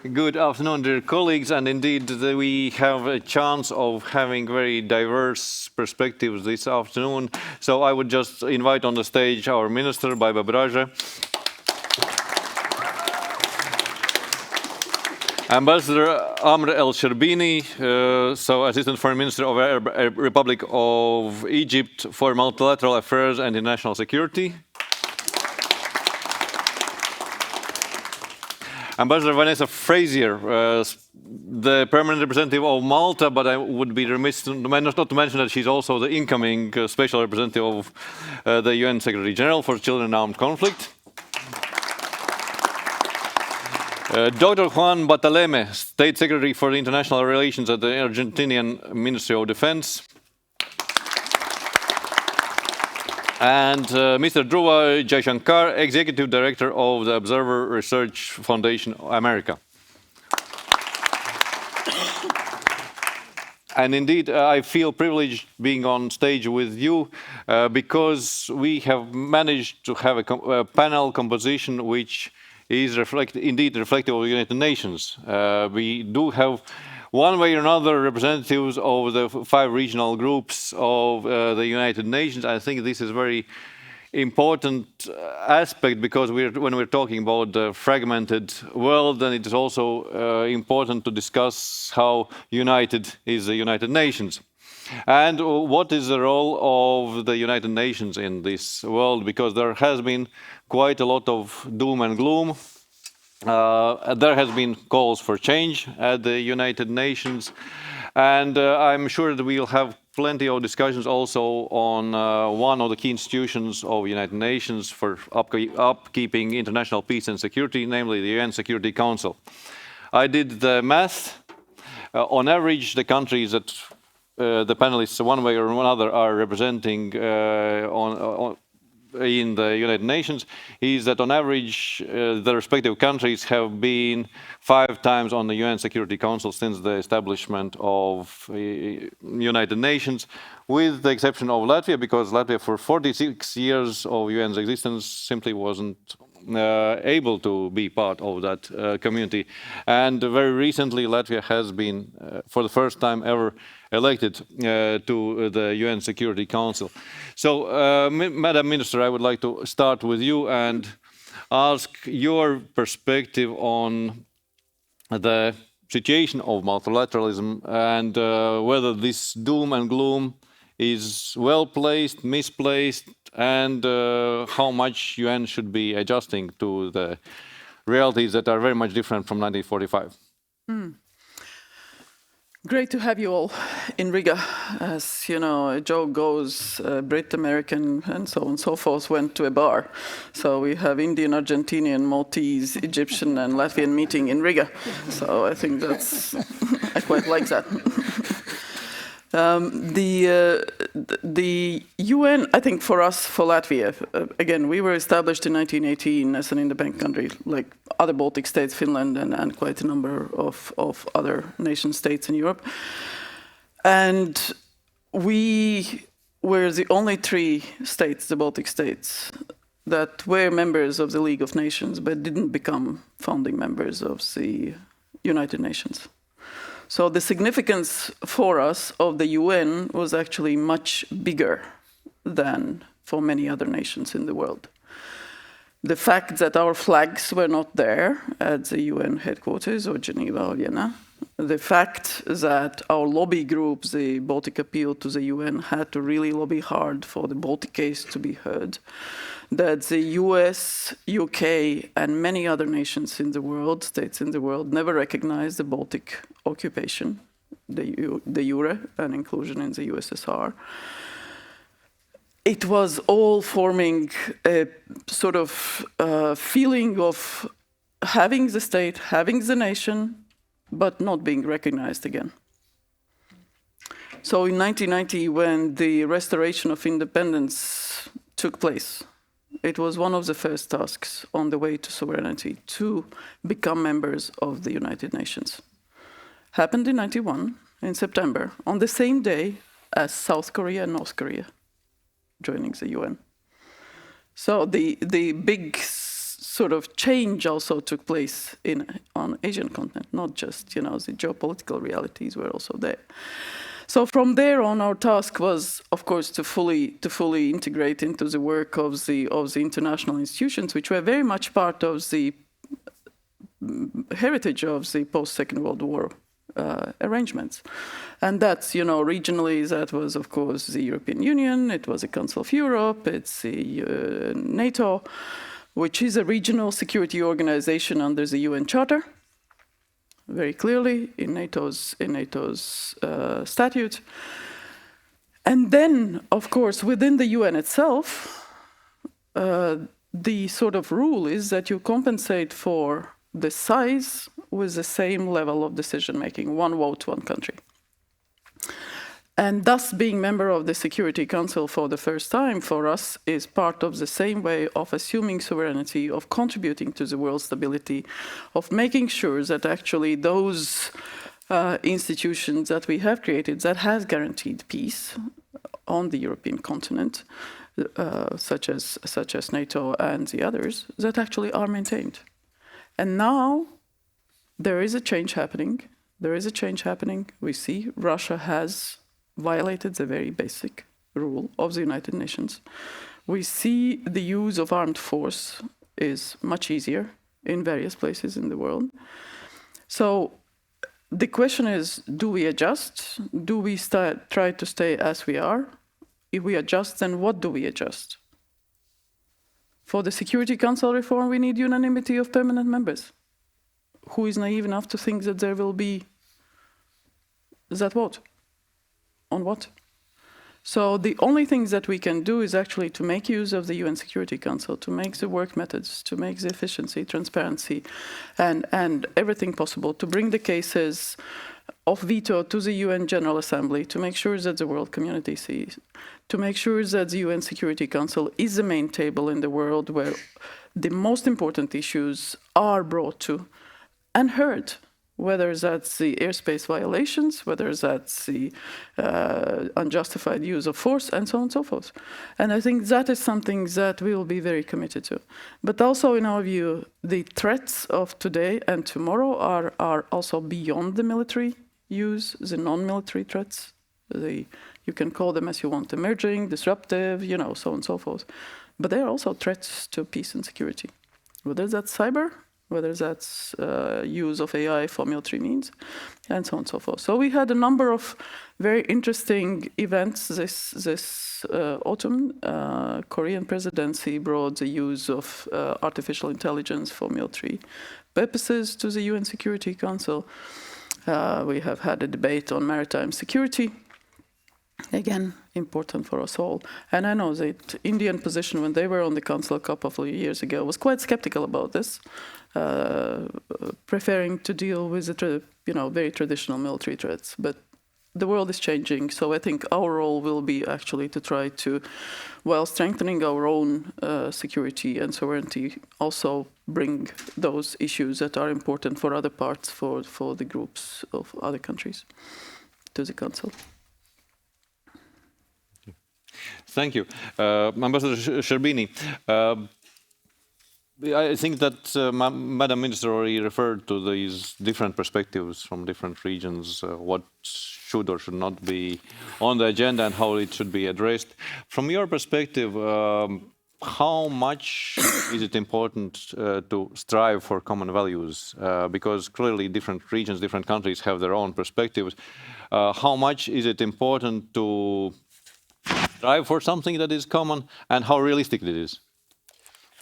Good afternoon, dear colleagues, and indeed we have a chance of having very diverse perspectives this afternoon. So I would just invite on the stage our Minister, Baiba Braja, Ambassador Amr El-Sherbini, so Assistant Foreign Minister of Arab Republic of Egypt for Multilateral Affairs and International Security, Ambassador Vanessa Frazier, the permanent representative of Malta, but I would be remiss not to mention that she's also the incoming special representative of the UN Secretary General for Children in Armed Conflict. Dr. Juan Bataleme, State Secretary for International Relations at the Argentinian Ministry of Defense. And Mr. Dhruva Jaishankar, Executive Director of the Observer Research Foundation America. And indeed, I feel privileged being on stage with you because we have managed to have a panel composition which is indeed reflective of the United Nations. We do have one way or another representatives of the 5 regional groups of the United Nations. I think this is a very important aspect because when we're talking about the fragmented world, then it is also important to discuss how united is the United Nations. And what is the role of the United Nations in this world? Because there has been quite a lot of doom and gloom. There has been calls for change at the United Nations, and I'm sure that we'll have plenty of discussions also on one of the key institutions of the United Nations for upkeeping international peace and security, namely the UN Security Council. I did the math. On average, the countries that the panelists, one way or another, are representing in the United Nations is that on average the respective countries have been 5 times on the UN Security Council since the establishment of United Nations, with the exception of Latvia, because Latvia for 46 years of UN's existence simply wasn't able to be part of that community. And very recently Latvia has been for the first time ever elected to the UN Security Council. So, Madam Minister, I would like to start with you and ask your perspective on the situation of multilateralism and whether this doom and gloom is well placed, misplaced, and how much UN should be adjusting to the realities that are very much different from 1945. Great to have you all in Riga. As you know, a joke goes, Brit, American, and so on and so forth went to a bar. So we have Indian, Argentinian, Maltese, Egyptian, and Latvian meeting in Riga. So I think that's, I quite like that. The UN, I think for us, for Latvia, again, we were established in 1918 as an independent country, like other Baltic states, Finland, and quite a number of other nation states in Europe. And we were the only 3 states, the Baltic states, that were members of the League of Nations, but didn't become founding members of the United Nations. So the significance for us of the UN was actually much bigger than for many other nations in the world. The fact that our flags were not there at the UN headquarters or Geneva or Vienna, the fact that our lobby group, the Baltic Appeal to the UN, had to really lobby hard for the Baltic case to be heard, that the US, UK, and many other nations in the world, states in the world, never recognized the Baltic occupation, the Euro, and inclusion in the USSR. It was all forming a sort of feeling of having the state, having the nation, but not being recognized again. So in 1990, when the restoration of independence took place, it was one of the first tasks on the way to sovereignty to become members of the United Nations. Happened in 91, in September, on the same day as South Korea and North Korea joining the UN. So the big sort of change also took place on Asian continent, not just, you know, the geopolitical realities were also there. So from there on, our task was, of course, to fully integrate into the work of the international institutions, which were very much part of the heritage of the post-Second World War arrangements. And that's, you know, regionally, that was, of course, the European Union, it was the Council of Europe, it's the NATO, which is a regional security organization under the UN Charter, very clearly in NATO's statute. And then, of course, within the UN itself, the sort of rule is that you compensate for the size with the same level of decision-making, one vote, one country. And thus, being member of the Security Council for the first time for us is part of the same way of assuming sovereignty, of contributing to the world stability, of making sure that actually those institutions that we have created that has guaranteed peace on the European continent, such as NATO and the others, that actually are maintained. And now there is a change happening. There is a change happening. We see Russia has violated the very basic rule of the United Nations. We see the use of armed force is much easier in various places in the world. So the question is, do we adjust? Do we try to stay as we are? If we adjust, then what do we adjust? For the Security Council reform, we need unanimity of permanent members. Who is naive enough to think that there will be that vote? On what? So the only things that we can do is actually to make use of the UN Security Council, to make the work methods, to make the efficiency, transparency, and everything possible, to bring the cases of veto to the UN General Assembly, to make sure that the world community sees, to make sure that the UN Security Council is the main table in the world where the most important issues are brought to and heard, whether that's the airspace violations, whether that's the unjustified use of force, and so on and so forth. And I think that is something that we will be very committed to. But also, in our view, the threats of today and tomorrow are also beyond the military use, the non-military threats. You can call them as you want, emerging, disruptive, you know, so on and so forth. But they are also threats to peace and security, whether that's cyber, whether that's use of AI for military means, and so on and so forth. So we had a number of very interesting events this autumn. Korean presidency brought the use of artificial intelligence for military purposes to the UN Security Council. We have had a debate on maritime security. Again, important for us all. And I know that Indian position, when they were on the council a couple of years ago, was quite skeptical about this, preferring to deal with the very traditional military threats. But the world is changing, so I think our role will be actually to try to, while strengthening our own security and sovereignty, also bring those issues that are important for other parts, for the groups of other countries, to the council. Thank you. Ambassador Sherbini, I think that Madam Minister already referred to these different perspectives from different regions, what should or should not be on the agenda and how it should be addressed. From your perspective, how much is it important to strive for common values? Because clearly different regions, different countries have their own perspectives. How much is it important to strive for something that is common, and how realistic it is?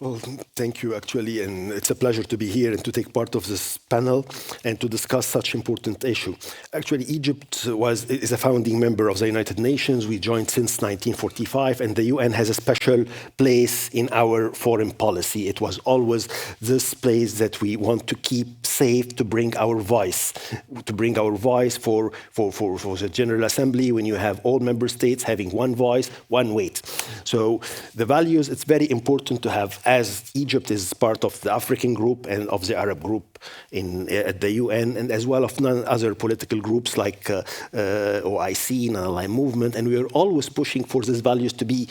Well, thank you, actually, and it's a pleasure to be here and to take part of this panel and to discuss such important issue. Actually, Egypt is a founding member of the United Nations. We joined since 1945, and the UN has a special place in our foreign policy. It was always this place that we want to keep safe, to bring our voice for the General Assembly, when you have all member states having one voice, one weight. So the values, it's very important to have as Egypt is part of the African group and of the Arab group at the UN, and as well of other political groups like OIC, Non-Aligned Movement, and we are always pushing for these values to be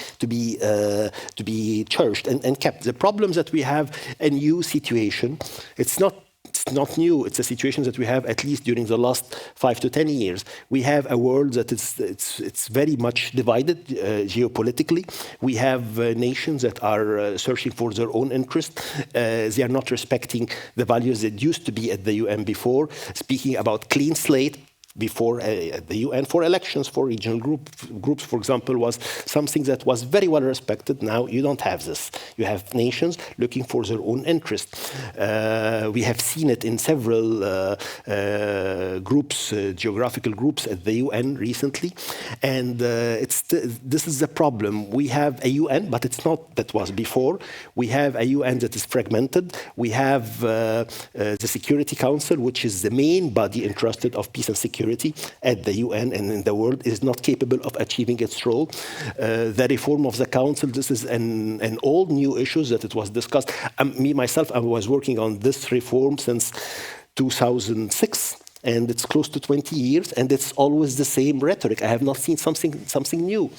cherished and kept. The problems that we have a new situation. It's not new. It's a situation that we have at least during the last 5 to 10 years. We have a world that it's very much divided geopolitically. We have nations that are searching for their own interest. They are not respecting the values that used to be at the UN before. Speaking about clean slate, before at the UN for elections for regional groups, for example, was something that was very well respected. Now you don't have this. You have nations looking for their own interest. We have seen it in several groups, geographical groups at the UN recently, and this is the problem. We have a UN, but it's not that was before. We have a UN that is fragmented. We have the Security Council, which is the main body entrusted of peace and security at the UN and in the world, is not capable of achieving its role. The reform of the council, this is an old new issue that it was discussed. Me, myself, I was working on this reform since 2006. And it's close to 20 years, and it's always the same rhetoric. I have not seen something new.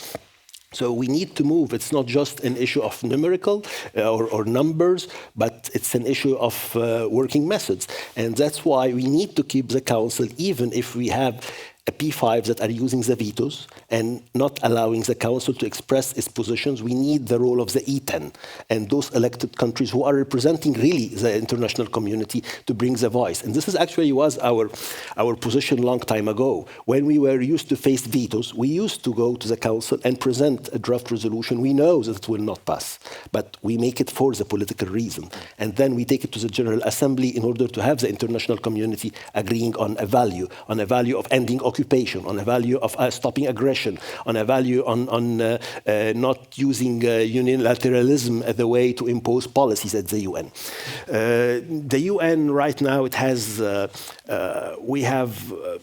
So we need to move. It's not just an issue of numerical or numbers, but it's an issue of working methods. And that's why we need to keep the council, even if we have a P5 that are using the vetoes and not allowing the council to express its positions. We need the role of the E10 and those elected countries who are representing really the international community to bring the voice. And this is actually was our position a long time ago. When we were used to face vetoes, we used to go to the council and present a draft resolution. We know that it will not pass, but we make it for the political reason. And then we take it to the General Assembly in order to have the international community agreeing on a value of ending occupation, on a value of stopping aggression, on a value on not using unilateralism as a way to impose policies at the UN. The UN right now, it has, we have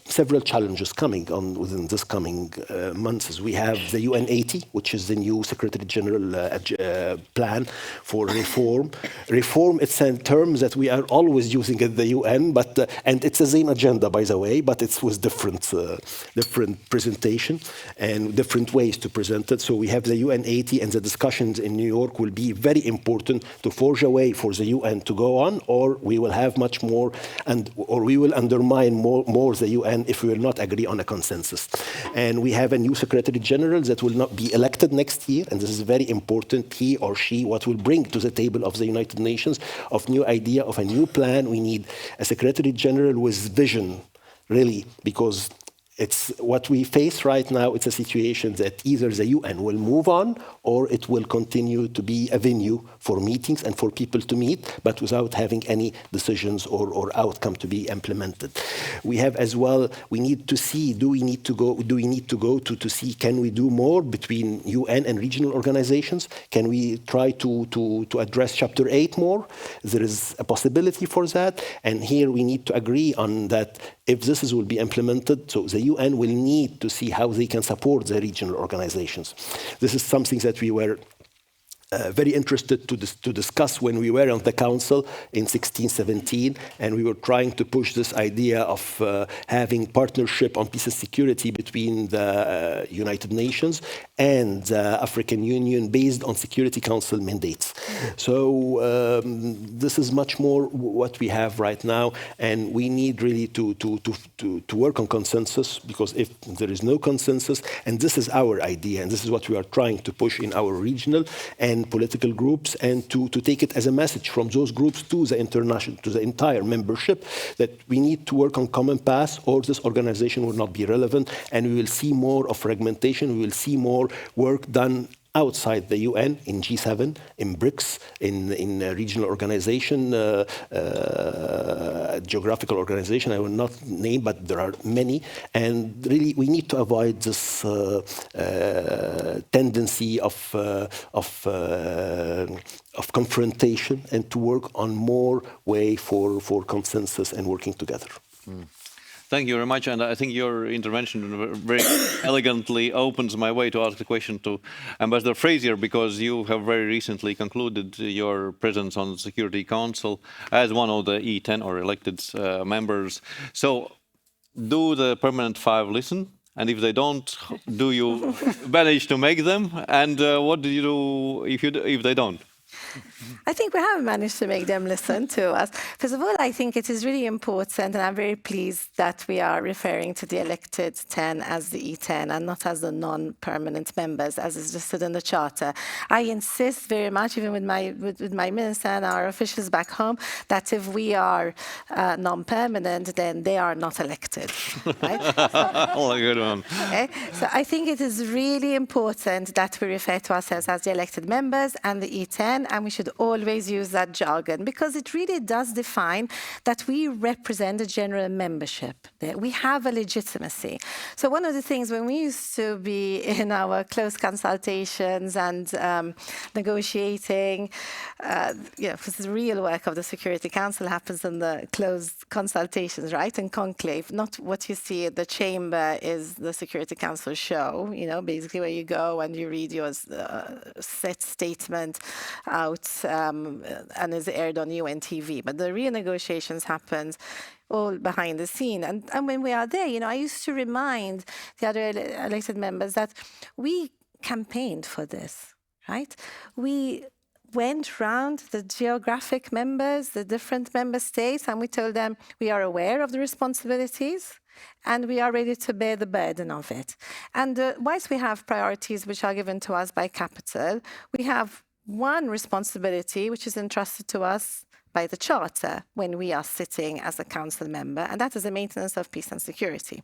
several challenges coming on within this coming months. We have the UN 80, which is the new Secretary General plan for reform. Reform, it's a term that we are always using at the UN, but and it's the same agenda, by the way, but it's with different presentation and different ways to present it. So we have the UN 80, and the discussions in New York will be very important to forge a way for the UN to go on, or we will have much more, or we will undermine more the UN if we will not agree on a consensus. And we have a new Secretary General that will not be elected next year, and this is very important. He or she, what will bring to the table of the United Nations of new idea, of a new plan. We need a Secretary General with vision, really, because it's what we face right now. It's a situation that either the UN will move on or it will continue to be a venue for meetings and for people to meet, but without having any decisions or outcome to be implemented. We have as well, we need to see, do we need to go to see, can we do more between UN and regional organizations? Can we try to address Chapter 8 more? There is a possibility for that. And here we need to agree on that. If this will be implemented, so the UN will need to see how they can support the regional organizations. This is something that we were very interested to discuss when we were on the council in 16-17, and we were trying to push this idea of having partnership on peace and security between the United Nations and the African Union based on Security Council mandates. So this is much more what we have right now, and we need really to work on consensus, because if there is no consensus, and this is our idea, and this is what we are trying to push in our regional and political groups, and to take it as a message from those groups to the international, to the entire membership, that we need to work on common paths, or this organization will not be relevant, and we will see more of fragmentation. We will see more work done outside the UN, in G7, in BRICS, in regional organization, geographical organization, I will not name, but there are many. And really, we need to avoid this tendency of confrontation, and to work on more way for consensus and working together. Thank you very much, and I think your intervention very elegantly opens my way to ask the question to Ambassador Fraser, because you have very recently concluded your presence on the Security Council as one of the E10 or elected members. So, do the permanent five listen? And if they don't, do you manage to make them? And what do you do if they don't? I think we have managed to make them listen to us. First of all, I think it is really important, and I'm very pleased that we are referring to the elected 10 as the E10 and not as the non-permanent members, as is listed in the Charter. I insist very much, even with my minister and our officials back home, that if we are non-permanent, then they are not elected. Right? Oh, a good one. Okay? So I think it is really important that we refer to ourselves as the elected members and the E10, and we should always use that jargon, because it really does define that we represent the general membership, that we have a legitimacy. So one of the things when we used to be in our close consultations and negotiating, because the real work of the Security Council happens in the closed consultations, right, in conclave. Not what you see at the chamber is the Security Council show, basically where you go and you read your set statement out and is aired on UN TV. But the real negotiations happens all behind the scene. And when we are there, I used to remind the other elected members that we campaigned for this, right? We went round the geographic members, the different member states, and we told them we are aware of the responsibilities and we are ready to bear the burden of it. And whilst we have priorities which are given to us by capital, we have one responsibility which is entrusted to us by the Charter when we are sitting as a council member, and that is the maintenance of peace and security.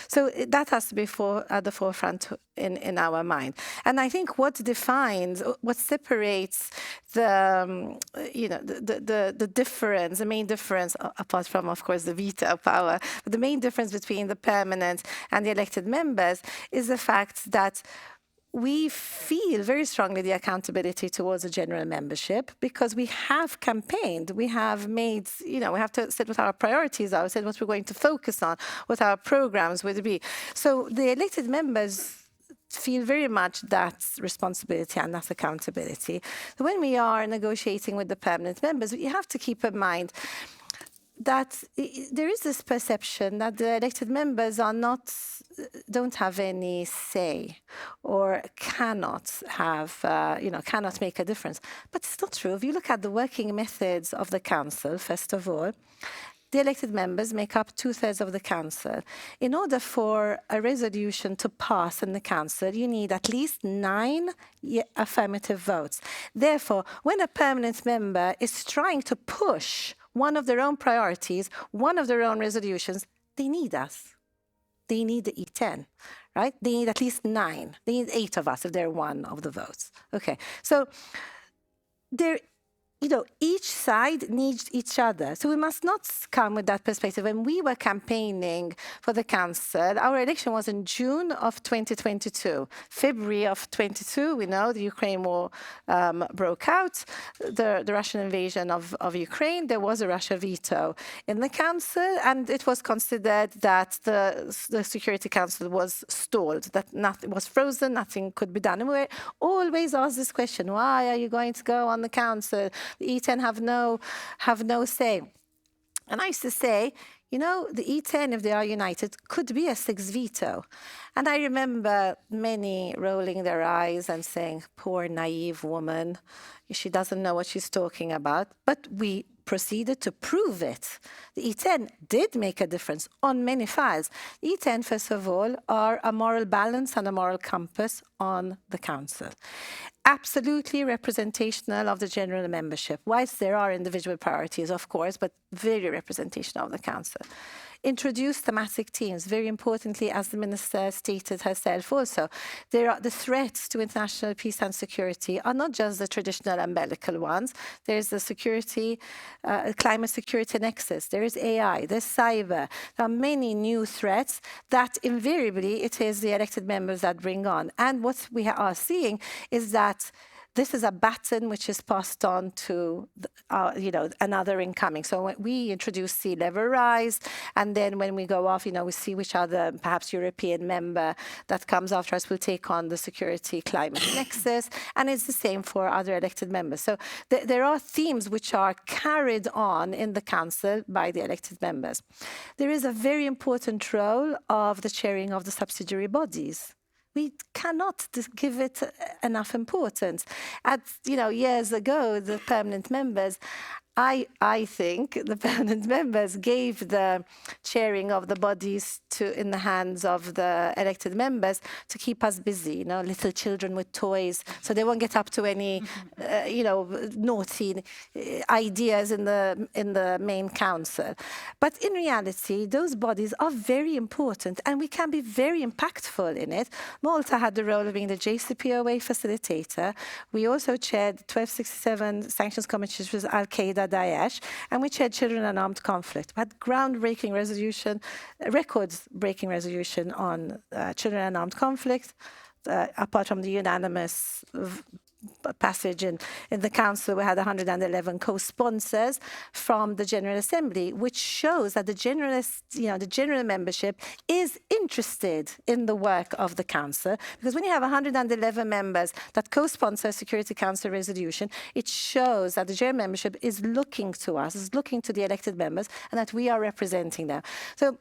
So that has to be at the forefront in our mind. And I think what defines, what separates the difference, the main difference, apart from, of course, the veto power, but the main difference between the permanent and the elected members is the fact that we feel very strongly the accountability towards the general membership because we have campaigned, we have made, we have to set what our priorities are, set what we're going to focus on, what our programs would be. So the elected members feel very much that responsibility and that accountability. So when we are negotiating with the permanent members, we have to keep in mind that there is this perception that the elected members don't have any say or cannot have, cannot make a difference. But it's not true. If you look at the working methods of the council, first of all, the elected members make up 2/3 of the council. In order for a resolution to pass in the council, you need at least 9 affirmative votes. Therefore, when a permanent member is trying to push one of their own priorities, one of their own resolutions, they need us. They need the E10, right? They need at least 9. They need 8 of us if they're one of the votes. Okay, so each side needs each other. So we must not come with that perspective. When we were campaigning for the council, our election was in June of 2022. February of 22, we know the Ukraine war broke out, the Russian invasion of Ukraine. There was a Russia veto in the council, and it was considered that the Security Council was stalled, that nothing was frozen, nothing could be done. And we were always asked this question: why are you going to go on the council? The E10 have no say. And I used to say, the E10, if they are united, could be a 6 veto. And I remember many rolling their eyes and saying, poor naive woman, she doesn't know what she's talking about. But we proceeded to prove it. The E10 did make a difference on many files. The E10, first of all, are a moral balance and a moral compass on the council. Absolutely representational of the general membership, whilst there are individual priorities, of course, but very representational of the council. Introduce thematic teams, very importantly, as the minister stated herself also. The threats to international peace and security are not just the traditional umbilical ones. There's the security, climate security nexus, there is AI, there's cyber. There are many new threats that invariably it is the elected members that bring on. And what we are seeing is that this is a baton which is passed on to another incoming. So when we introduce sea level rise, and then when we go off, we see which other perhaps European member that comes after us will take on the security climate nexus, and it's the same for other elected members. So there are themes which are carried on in the council by the elected members. There is a very important role of the chairing of the subsidiary bodies. We cannot give it enough importance. Years ago, the permanent members, I think the permanent members gave the chairing of the bodies in the hands of the elected members to keep us busy, little children with toys, so they won't get up to any, naughty ideas in the main council. But in reality, those bodies are very important, and we can be very impactful in it. Malta had the role of being the JCPOA facilitator. We also chaired 1267 sanctions committee, which was Al-Qaeda, Daesh, and we chaired children and armed conflict. We had ground-breaking resolution, records-breaking resolution on children and armed conflict, apart from the unanimous passage in the council. We had 111 co-sponsors from the General Assembly, which shows that the general membership is interested in the work of the council, because when you have 111 members that co-sponsor a Security Council resolution, it shows that the general membership is looking to us, is looking to the elected members, and that we are representing them. So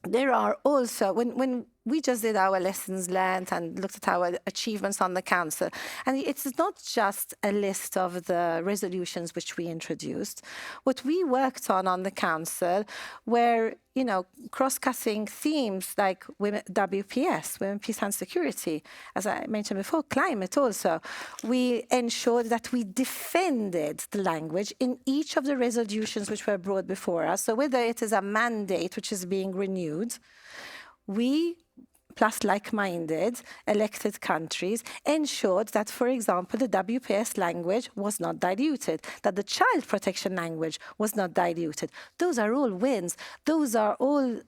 there are also, when we just did our lessons learned and looked at our achievements on the council, and it's not just a list of the resolutions which we introduced. What we worked on the council were, cross-cutting themes like WPS, women, peace and security, as I mentioned before, climate also. We ensured that we defended the language in each of the resolutions which were brought before us. So whether it is a mandate which is being renewed, we plus like-minded elected countries ensured that, for example, the WPS language was not diluted, that the child protection language was not diluted. Those are all wins. Those are all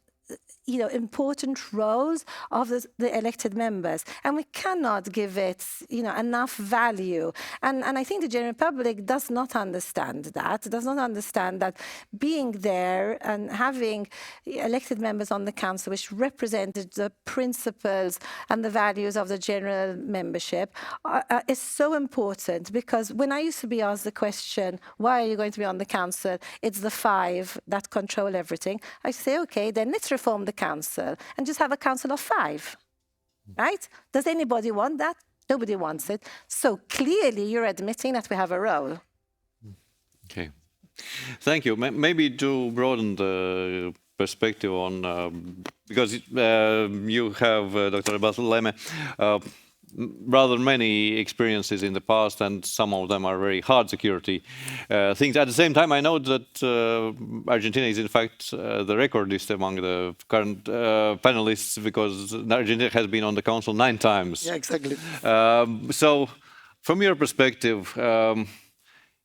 important roles of the elected members, and we cannot give it enough value. And I think the general public does not understand that being there and having elected members on the council which represented the principles and the values of the general membership is so important. Because when I used to be asked the question, why are you going to be on the council? It's the five that control everything. I say, okay, then let's reform the council and just have a council of five, right? Does anybody want that? Nobody wants it. So clearly you're admitting that we have a role. Okay. Thank you. Maybe to broaden the perspective on, because you have, Dr. Leme, rather many experiences in the past, and some of them are very hard security things. At the same time, I know that Argentina is in fact the recordist among the current panelists, because Argentina has been on the council 9 times. Yeah, exactly. So, from your perspective,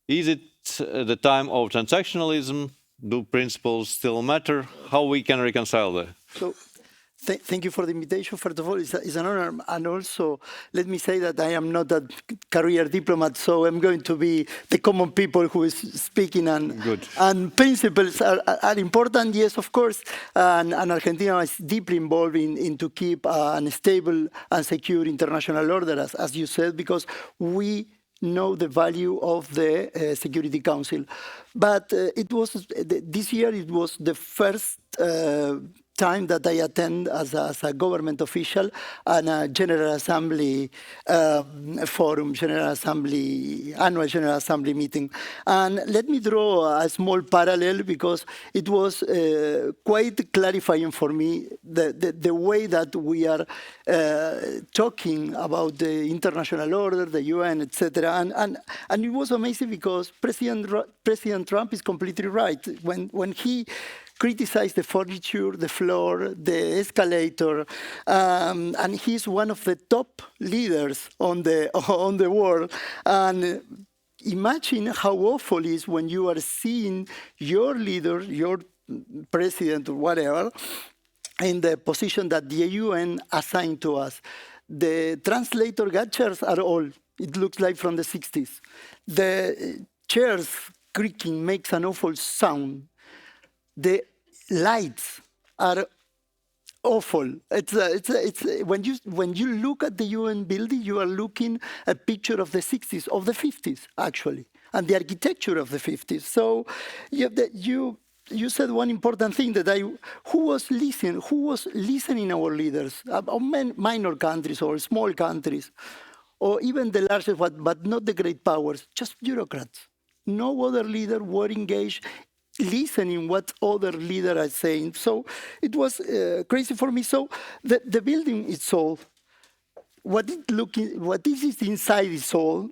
is it the time of transactionalism? Do principles still matter? How we can reconcile that? So, thank you for the invitation. First of all, it's an honor. And also, let me say that I am not a career diplomat, so I'm going to be the common people who is speaking. And, and principles are important, yes, of course. And Argentina is deeply involved in to keep a stable and secure international order, as you said, because we know the value of the Security Council. But this year it was the first time that I attend as a government official and a General Assembly forum, annual General Assembly meeting. And let me draw a small parallel, because it was quite clarifying for me the way that we are talking about the international order, the UN, etc. And it was amazing, because President Trump is completely right. When he criticized the furniture, the floor, the escalator, and he's one of the top leaders on the world. And imagine how awful it is when you are seeing your leader, your president or whatever, in the position that the UN assigned to us. The translator gadgets are all It looks like from the 60s. The chairs creaking makes an awful sound. The lights are awful. When you look at the UN building, you are looking at a picture of the 60s, of the 50s, actually, and the architecture of the 50s. So you said one important thing that who was listening our leaders, minor countries or small countries, or even the largest, but not the great powers, just bureaucrats. No other leader were engaged listening what other leaders are saying. So it was crazy for me. So the building itself, what is it inside is all,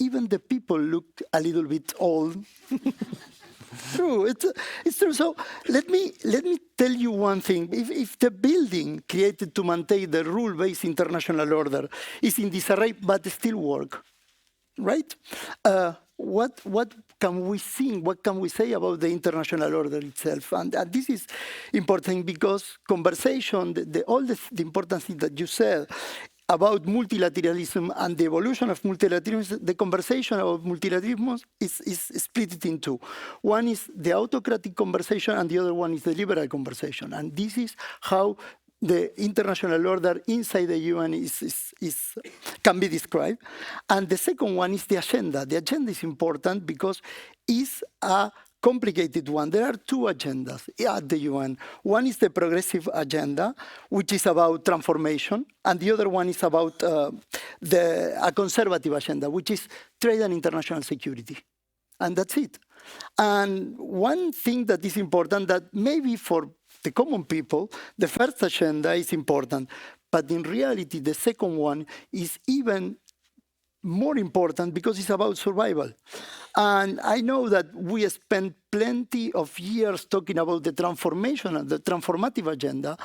even the people look a little bit old. True, it's true. So let me tell you one thing. If the building created to maintain the rule-based international order is in disarray but still work, right? What can we think? What can we say about the international order itself? And this is important because conversation, all the important things that you said about multilateralism and the evolution of multilateralism, the conversation about multilateralism is split in two. One is the autocratic conversation and the other one is the liberal conversation. And this is how the international order inside the UN can be described. And the second one is the agenda. The agenda is important because it's a complicated one. There are two agendas at the UN. One is the progressive agenda, which is about transformation, and the other one is about a conservative agenda, which is trade and international security. And that's it. And one thing that is important that maybe for the common people, the first agenda is important, but in reality, the second one is even more important because it's about survival. And I know that we spent plenty of years talking about the transformation and the transformative agenda,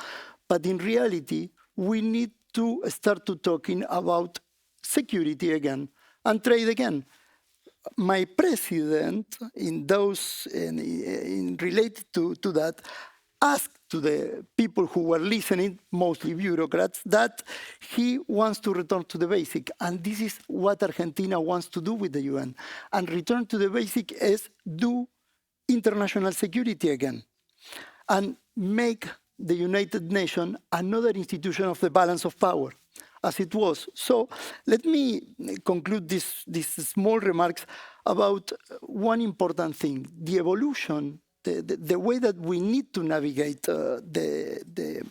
but in reality, we need to start to talking about security again and trade again. My president, related to that, asked to the people who were listening, mostly bureaucrats, that he wants to return to the basic. And this is what Argentina wants to do with the UN. And return to the basic is do international security again and make the United Nations another institution of the balance of power, as it was. So let me conclude these small remarks about one important thing, the evolution, the way that we need to navigate the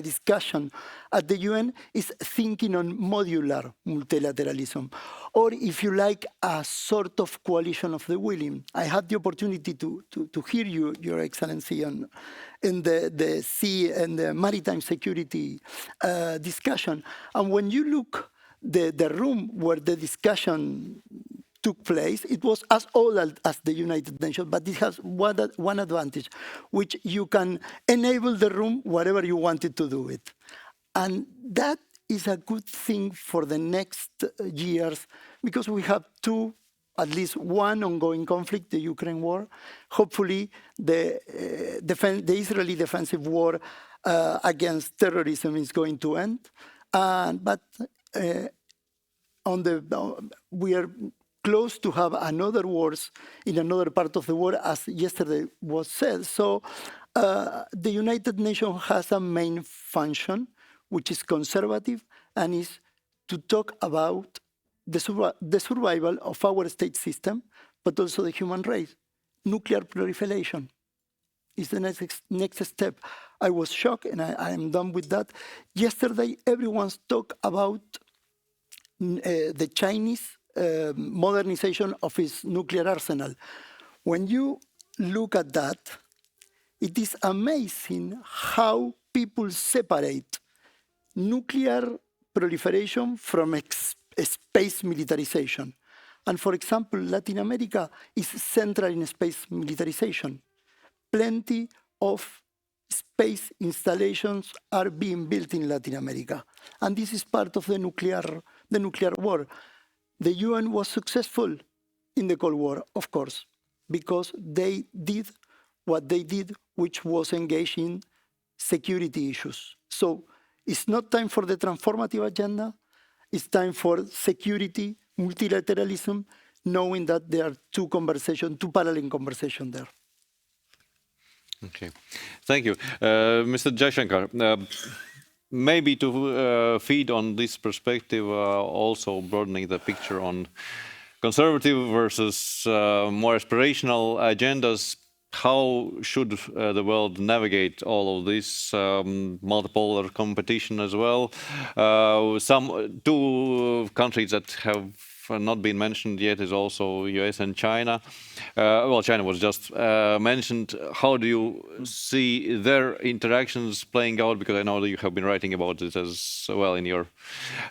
discussion at the UN is thinking on modular multilateralism, or if you like, a sort of coalition of the willing. I had the opportunity to hear you, Your Excellency, in the sea and the maritime security discussion. And when you look the room where the discussion took place, it was as old as the United Nations, but it has one advantage, which you can enable the room whatever you wanted to do it. And that is a good thing for the next years, because we have at least one ongoing conflict, the Ukraine war. Hopefully, the Israeli defensive war against terrorism is going to end. But we are close to have another wars in another part of the world, as yesterday was said. So the United Nations has a main function, which is conservative, and is to talk about the survival of our state system, but also the human race. Nuclear proliferation is the next step. I was shocked, and I am done with that. Yesterday, everyone's talked about the Chinese modernization of its nuclear arsenal. When you look at that, it is amazing how people separate nuclear proliferation from space militarization. And for example, Latin America is central in space militarization. Plenty of space installations are being built in Latin America. And this is part of the nuclear war. The UN was successful in the Cold War, of course, because they did what they did, which was engage in security issues. So it's not time for the transformative agenda. It's time for security, multilateralism, knowing that there are two parallel conversations there. Okay, thank you. Mr. Jaishankar, maybe to feed on this perspective, also broadening the picture on conservative versus more aspirational agendas, how should the world navigate all of this multipolar competition as well? Two countries that have not been mentioned yet is also US and China. Well, China was just mentioned. How do you see their interactions playing out? Because I know that you have been writing about this as well in your...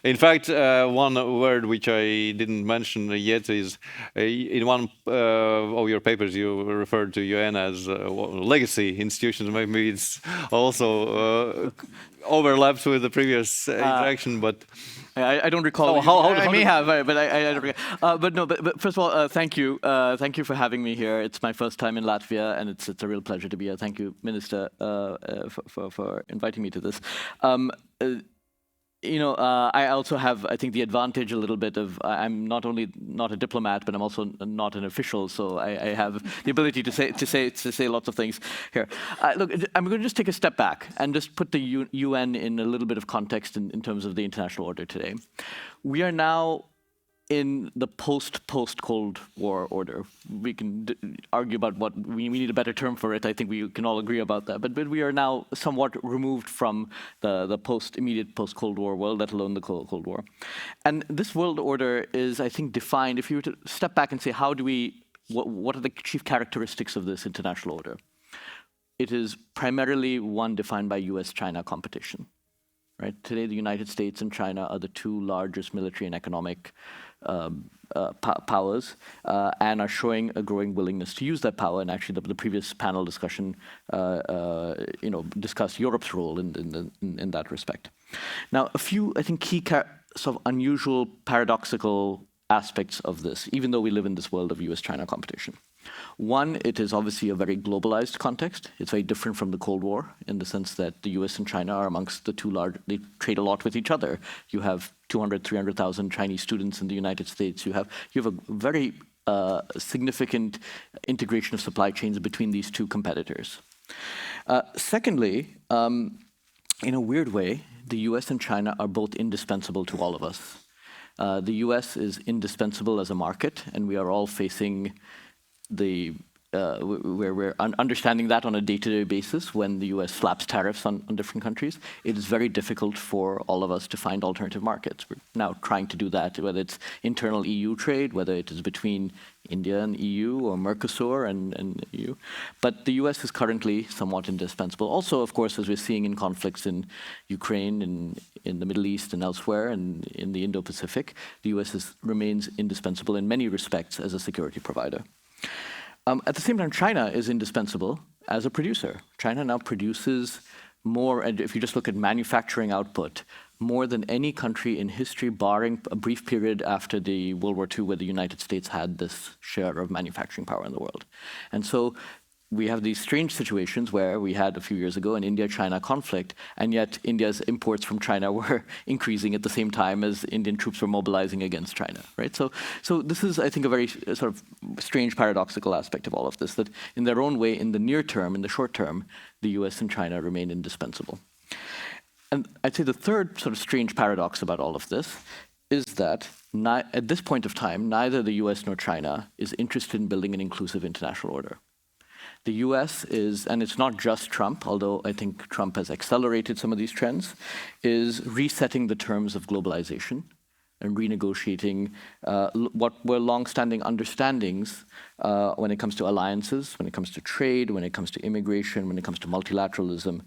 In fact, one word which I didn't mention yet is in one of your papers you referred to UN as legacy institutions. Maybe it's also overlaps with the previous interaction, but... I don't recall. I may have, but I don't recall. But first of all, thank you. Thank you for having me here. It's my first time in Latvia, and it's a real pleasure to be here. Thank you, Minister, for inviting me to this. I also have, I think, the advantage a little bit of I'm not only not a diplomat, but I'm also not an official, so I have the ability to say lots of things here. Look, I'm going to just take a step back and just put the UN in a little bit of context in terms of the international order today. We are now in the post-Cold War order. We can argue about what we need a better term for it. I think we can all agree about that. But we are now somewhat removed from the immediate post-Cold War world, let alone the Cold War. And this world order is, I think, defined. If you were to step back and say, what are the chief characteristics of this international order? It is primarily one defined by US-China competition. Right? Today, the United States and China are the two largest military and economic powers and are showing a growing willingness to use that power. And actually, the previous panel discussion, discussed Europe's role in that respect. Now, a few, I think, key sort of unusual, paradoxical aspects of this, even though we live in this world of US-China competition. One, it is obviously a very globalized context. It's very different from the Cold War in the sense that the US and China are amongst the two large, they trade a lot with each other. You have 200, 300,000 Chinese students in the United States. You have a very significant integration of supply chains between these two competitors. Secondly, in a weird way, the US and China are both indispensable to all of us. The US is indispensable as a market, and we are all facing we're understanding that on a day-to-day basis when the US slaps tariffs on different countries. It is very difficult for all of us to find alternative markets. We're now trying to do that, whether it's internal EU trade, whether it is between India and EU or Mercosur and EU. But the US is currently somewhat indispensable. Also, of course, as we're seeing in conflicts in Ukraine and in the Middle East and elsewhere and in the Indo-Pacific, the US remains indispensable in many respects as a security provider. At the same time, China is indispensable as a producer. China now produces more, and if you just look at manufacturing output, more than any country in history, barring a brief period after the World War II, where the United States had this share of manufacturing power in the world. And so we have these strange situations where we had a few years ago an India-China conflict, and yet India's imports from China were increasing at the same time as Indian troops were mobilizing against China, right? So this is, I think, a very sort of strange paradoxical aspect of all of this, that in their own way, in the near term, in the short term, the US and China remain indispensable. And I'd say the third sort of strange paradox about all of this is that at this point of time, neither the US nor China is interested in building an inclusive international order. The US is, and it's not just Trump, although I think Trump has accelerated some of these trends, is resetting the terms of globalization and renegotiating what were long-standing understandings when it comes to alliances, when it comes to trade, when it comes to immigration, when it comes to multilateralism,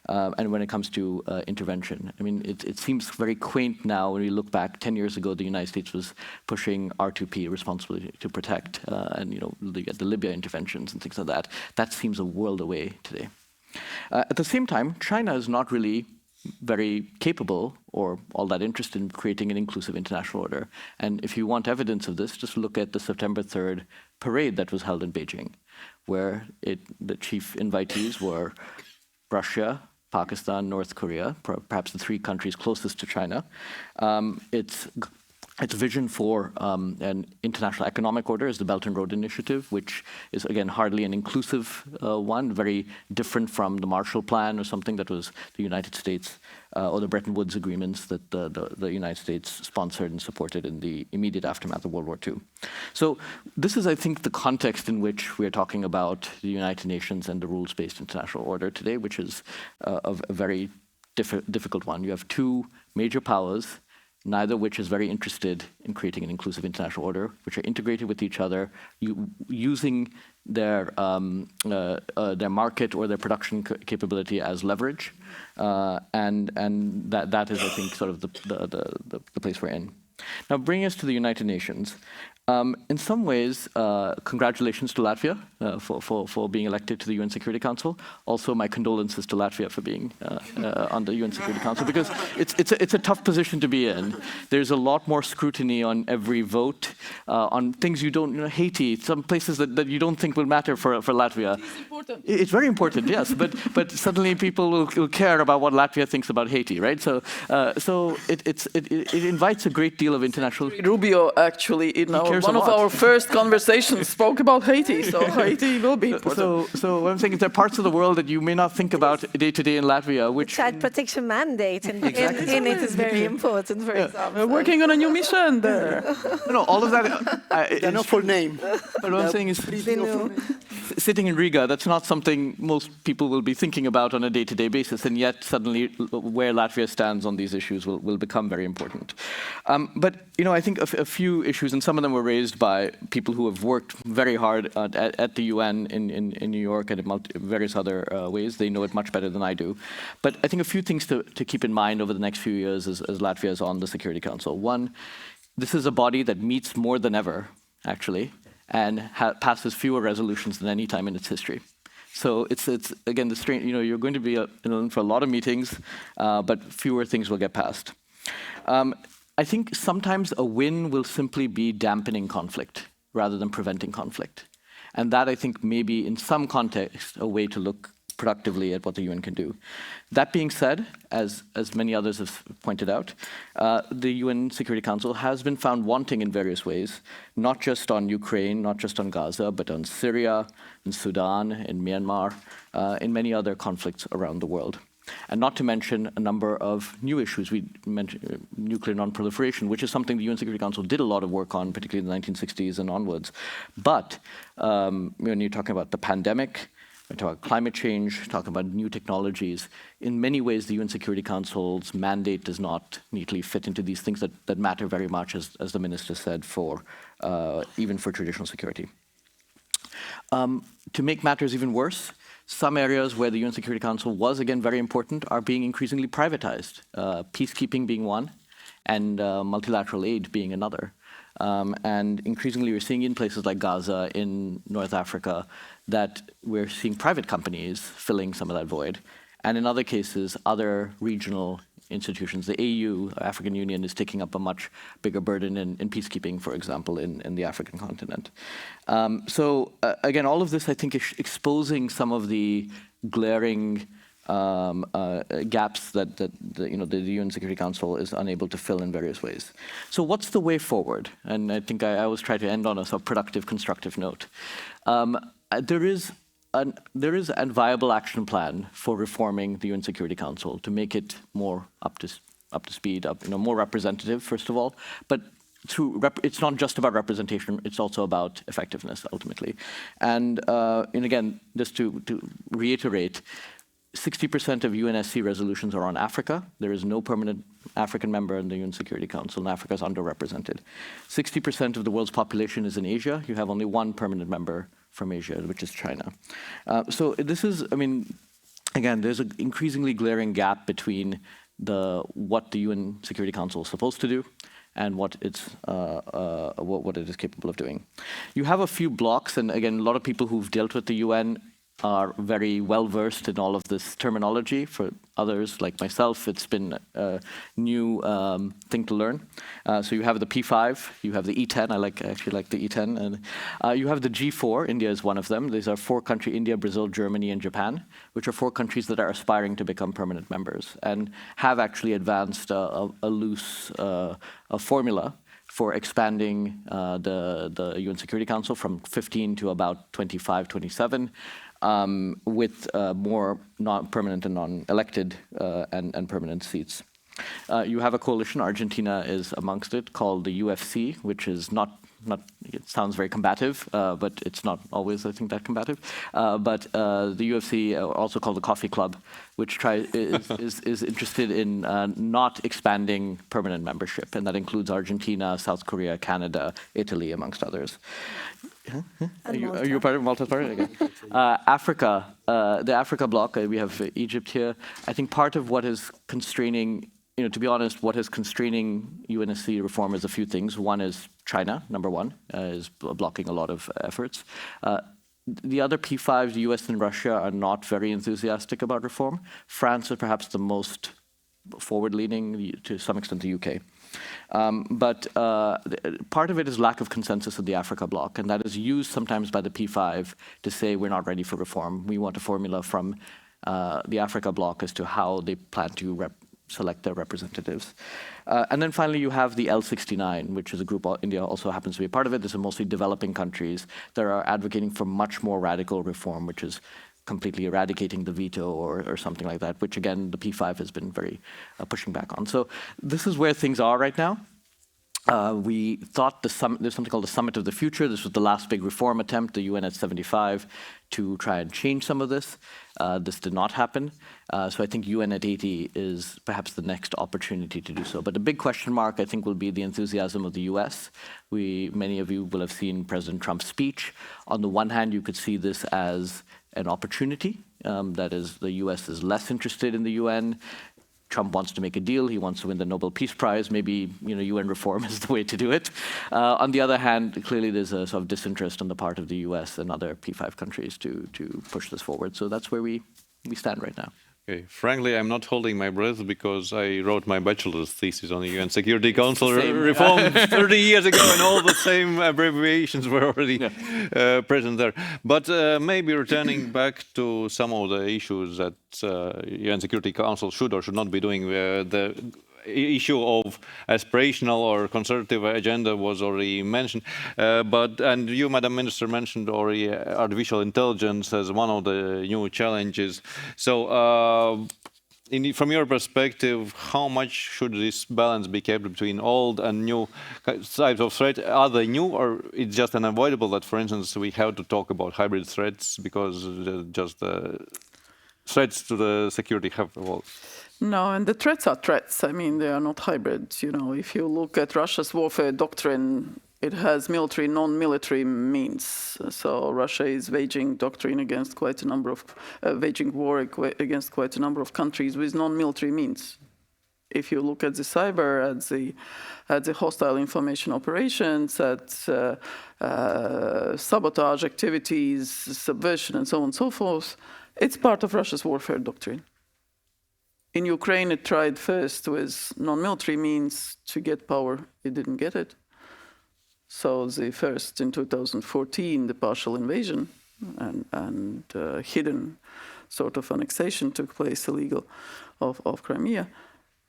and when it comes to intervention. I mean, it seems very quaint now when we look back. 10 years ago, the United States was pushing R2P, responsibility to protect, and the Libya interventions and things like that. That seems a world away today. At the same time, China is not really very capable or all that interested in creating an inclusive international order. And if you want evidence of this, just look at the September 3rd parade that was held in Beijing, where the chief invitees were Russia, Pakistan, North Korea, perhaps the three countries closest to China. Its vision for an international economic order is the Belt and Road Initiative, which is, again, hardly an inclusive one, very different from the Marshall Plan or something that was the United States, or the Bretton Woods agreements that the United States sponsored and supported in the immediate aftermath of World War II. So this is, I think, the context in which we are talking about the United Nations and the rules-based international order today, which is a very difficult one. You have two major powers, neither which is very interested in creating an inclusive international order, which are integrated with each other, using their market or their production capability as leverage, and that is, I think, sort of the place we're in. Now, bringing us to the United Nations. In some ways, congratulations to Latvia for being elected to the UN Security Council. Also, my condolences to Latvia for being on the UN Security Council, because it's a tough position to be in. There's a lot more scrutiny on every vote, on things you don't, Haiti, some places that you don't think will matter for Latvia. It's important. It's very important, yes, but suddenly people will care about what Latvia thinks about Haiti, right? So it invites a great deal of international. Rubio, actually, in one of our first conversations, spoke about Haiti, so Haiti will be important. So what I'm saying is there are parts of the world that you may not think about day to day in Latvia, which Child protection mandate in it is very important, for example. We're working on a new mission there. no, all of that. They're not full name. But what I'm saying is, sitting in Riga, that's not something most people will be thinking about on a day-to-day basis, and yet suddenly where Latvia stands on these issues will become very important. But I think a few issues, and some of them were raised by people who have worked very hard at the UN in New York and in various other ways. They know it much better than I do. But I think a few things to keep in mind over the next few years as Latvia is on the Security Council. One, this is a body that meets more than ever, actually, and passes fewer resolutions than any time in its history. So it's again, the strange, you're going to be in for a lot of meetings, but fewer things will get passed. I think sometimes a win will simply be dampening conflict rather than preventing conflict. And that, I think, may be, in some context, a way to look productively at what the UN can do. That being said, as many others have pointed out, the UN Security Council has been found wanting in various ways, not just on Ukraine, not just on Gaza, but on Syria, in Sudan, in Myanmar, in many other conflicts around the world. And not to mention a number of new issues. We mentioned nuclear non-proliferation, which is something the UN Security Council did a lot of work on, particularly in the 1960s and onwards. But when you're talking about the pandemic, we're talking about climate change, talking about new technologies, in many ways the UN Security Council's mandate does not neatly fit into these things that matter very much, as the minister said, even for traditional security. To make matters even worse, some areas where the UN Security Council was, again, very important are being increasingly privatized, peacekeeping being one, and multilateral aid being another. And increasingly we're seeing in places like Gaza, in North Africa, that we're seeing private companies filling some of that void. And in other cases, other regional institutions, the AU, African Union, is taking up a much bigger burden in peacekeeping, for example, in the African continent. So again, all of this, I think, is exposing some of the glaring gaps that the UN Security Council is unable to fill in various ways. So what's the way forward? And I think I always try to end on a sort of productive, constructive note. There is a viable action plan for reforming the UN Security Council to make it more up to speed, more representative, first of all. But it's not just about representation; it's also about effectiveness, ultimately. And again, just to reiterate, 60% of UNSC resolutions are on Africa. There is no permanent African member in the UN Security Council, and Africa is underrepresented. 60% of the world's population is in Asia. You have only one permanent member from Asia, which is China. So this is, again, there's an increasingly glaring gap between what the UN Security Council is supposed to do and what it is capable of doing. You have a few blocks, and again, a lot of people who've dealt with the UN are very well versed in all of this terminology. For others, like myself, it's been a new thing to learn. So you have the P5, you have the E10. I actually like the E10, and you have the G4. India is one of them. These are 4 countries: India, Brazil, Germany, and Japan, which are 4 countries that are aspiring to become permanent members and have actually advanced a loose formula for expanding the UN Security Council from 15 to about 25, 27. With more non-permanent and non-elected and permanent seats. You have a coalition, Argentina is amongst it, called the UFC, which is not it sounds very combative, but it's not always, I think, that combative. But the UFC, also called the Coffee Club, which is interested in not expanding permanent membership, and that includes Argentina, South Korea, Canada, Italy, amongst others. Are you part of Multilateral? Okay. Africa, the Africa bloc, we have Egypt here. I think part of what is constraining, to be honest, what is constraining UNSC reform is a few things. One is China, number one, is blocking a lot of efforts. The other P5s, the US and Russia, are not very enthusiastic about reform. France is perhaps the most forward-leaning, to some extent the UK. But part of it is lack of consensus in the Africa bloc, and that is used sometimes by the P5 to say we're not ready for reform. We want a formula from the Africa bloc as to how they plan to select their representatives. And then finally, you have the L69, which is a group, India also happens to be a part of it. These are mostly developing countries that are advocating for much more radical reform, which is completely eradicating the veto or something like that, which again, the P5 has been very pushing back on. So this is where things are right now. We thought there's something called the Summit of the Future. This was the last big reform attempt, the UN at 75, to try and change some of this. This did not happen. So I think UN at 80 is perhaps the next opportunity to do so. But the big question mark, I think, will be the enthusiasm of the US. Many of you will have seen President Trump's speech. On the one hand, you could see this as an opportunity. That is, the US is less interested in the UN. Trump wants to make a deal. He wants to win the Nobel Peace Prize. Maybe UN reform is the way to do it. On the other hand, clearly there's a sort of disinterest on the part of the US and other P5 countries to push this forward. So that's where we stand right now. Okay. Frankly, I'm not holding my breath because I wrote my bachelor's thesis on the UN Security Council reform 30 years ago, and all the same abbreviations were already present there. But maybe returning back to some of the issues that UN Security Council should or should not be doing, the issue of aspirational or conservative agenda was already mentioned, and you, Madam Minister, mentioned already artificial intelligence as one of the new challenges. So, from your perspective, how much should this balance be kept between old and new types of threat? Are they new, or it's just unavoidable that, for instance, we have to talk about hybrid threats because just the threats to the security have evolved? No, and the threats are threats. I mean, they are not hybrid. If you look at Russia's warfare doctrine, it has military, non-military means. So Russia is waging doctrine against quite a number of, waging war against quite a number of countries with non-military means. If you look at the cyber, at the hostile information operations, at sabotage activities, subversion, and so on and so forth, it's part of Russia's warfare doctrine. In Ukraine, it tried first with non-military means to get power. It didn't get it. So the first, in 2014, the partial invasion and hidden sort of annexation took place, illegal, of Crimea.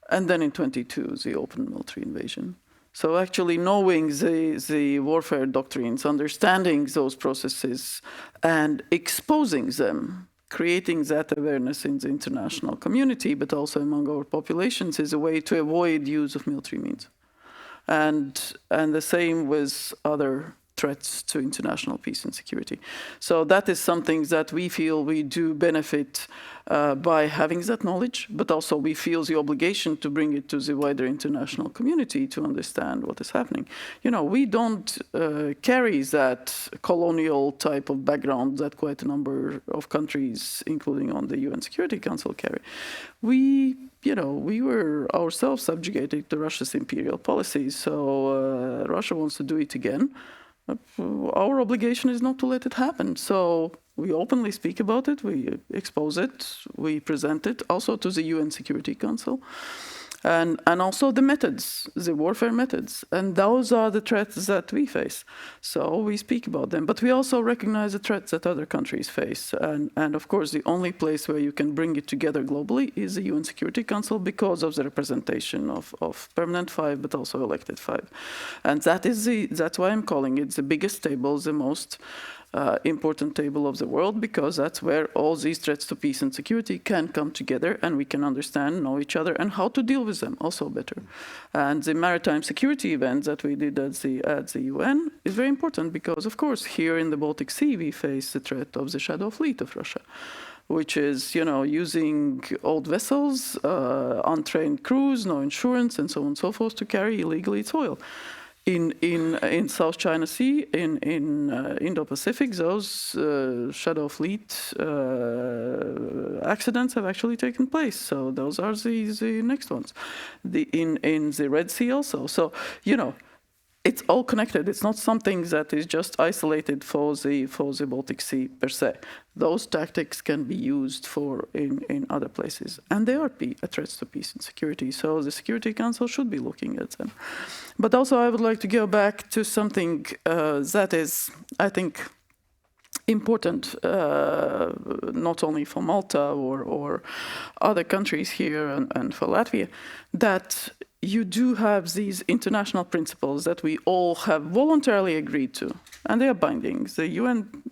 And then in 22, the open military invasion. So actually knowing the warfare doctrines, understanding those processes, and exposing them, creating that awareness in the international community, but also among our populations, is a way to avoid use of military means. And the same with other threats to international peace and security. So that is something that we feel we do benefit by having that knowledge, but also we feel the obligation to bring it to the wider international community to understand what is happening. We don't carry that colonial type of background that quite a number of countries, including on the UN Security Council, carry. We were ourselves subjugated to Russia's imperial policies, so Russia wants to do it again. Our obligation is not to let it happen. So We openly speak about it, we expose it, we present it also to the UN Security Council. And also the methods, the warfare methods. And those are the threats that we face. So we speak about them. But we also recognize the threats that other countries face. And of course, the only place where you can bring it together globally is the UN Security Council because of the representation of permanent five, but also elected five. And that's why I'm calling it the biggest table, the most important table of the world, because that's where all these threats to peace and security can come together, and we can understand, know each other, and how to deal with them also better. And the maritime security event that we did at the UN is very important because, of course, here in the Baltic Sea, we face the threat of the shadow fleet of Russia, which is, using old vessels, untrained crews, no insurance, and so on and so forth to carry illegally its oil. In South China Sea, in Indo-Pacific, those shadow fleet accidents have actually taken place. So those are the next ones. In the Red Sea also. So, it's all connected. It's not something that is just isolated for the Baltic Sea per se. Those tactics can be used in other places, and they are threats to peace and security. So the Security Council should be looking at them. But also, I would like to go back to something that is, I think, important, not only for Malta or other countries here and for Latvia, that you do have these international principles that we all have voluntarily agreed to, and they are binding. The UN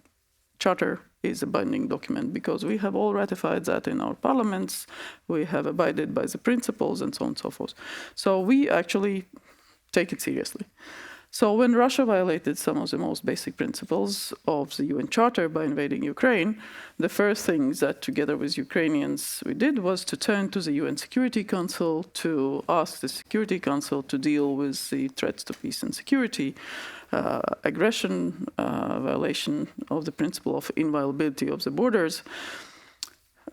Charter is a binding document because we have all ratified that in our parliaments, we have abided by the principles, and so on and so forth. So we actually take it seriously. So when Russia violated some of the most basic principles of the UN Charter by invading Ukraine, the first thing that together with Ukrainians we did was to turn to the UN Security Council to ask the Security Council to deal with the threats to peace and security, aggression, violation of the principle of inviolability of the borders.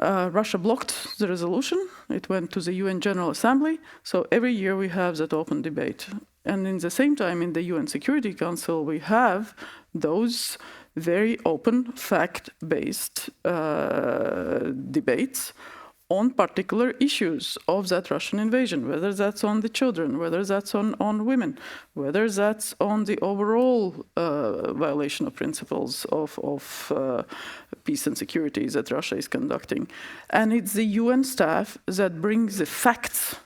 Russia blocked the resolution. It went to the UN General Assembly. So every year we have that open debate. And in the same time, in the UN Security Council, we have those very open, fact-based debates on particular issues of that Russian invasion, whether that's on the children, whether that's on women, whether that's on the overall violation of principles of peace and security that Russia is conducting. And it's the UN staff that brings the facts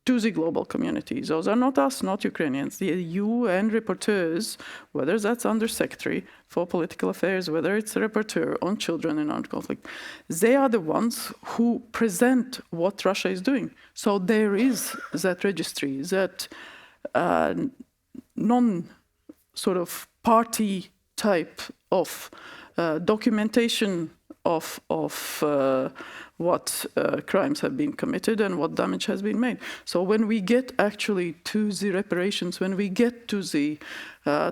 to the global community. Those are not us, not Ukrainians. The UN rapporteurs, whether that's Undersecretary for Political Affairs, whether it's a rapporteur on children in armed conflict, they are the ones who present what Russia is doing. So there is that registry, that non-sort of party type of documentation of what crimes have been committed and what damage has been made. So when we get actually to the reparations, when we get to the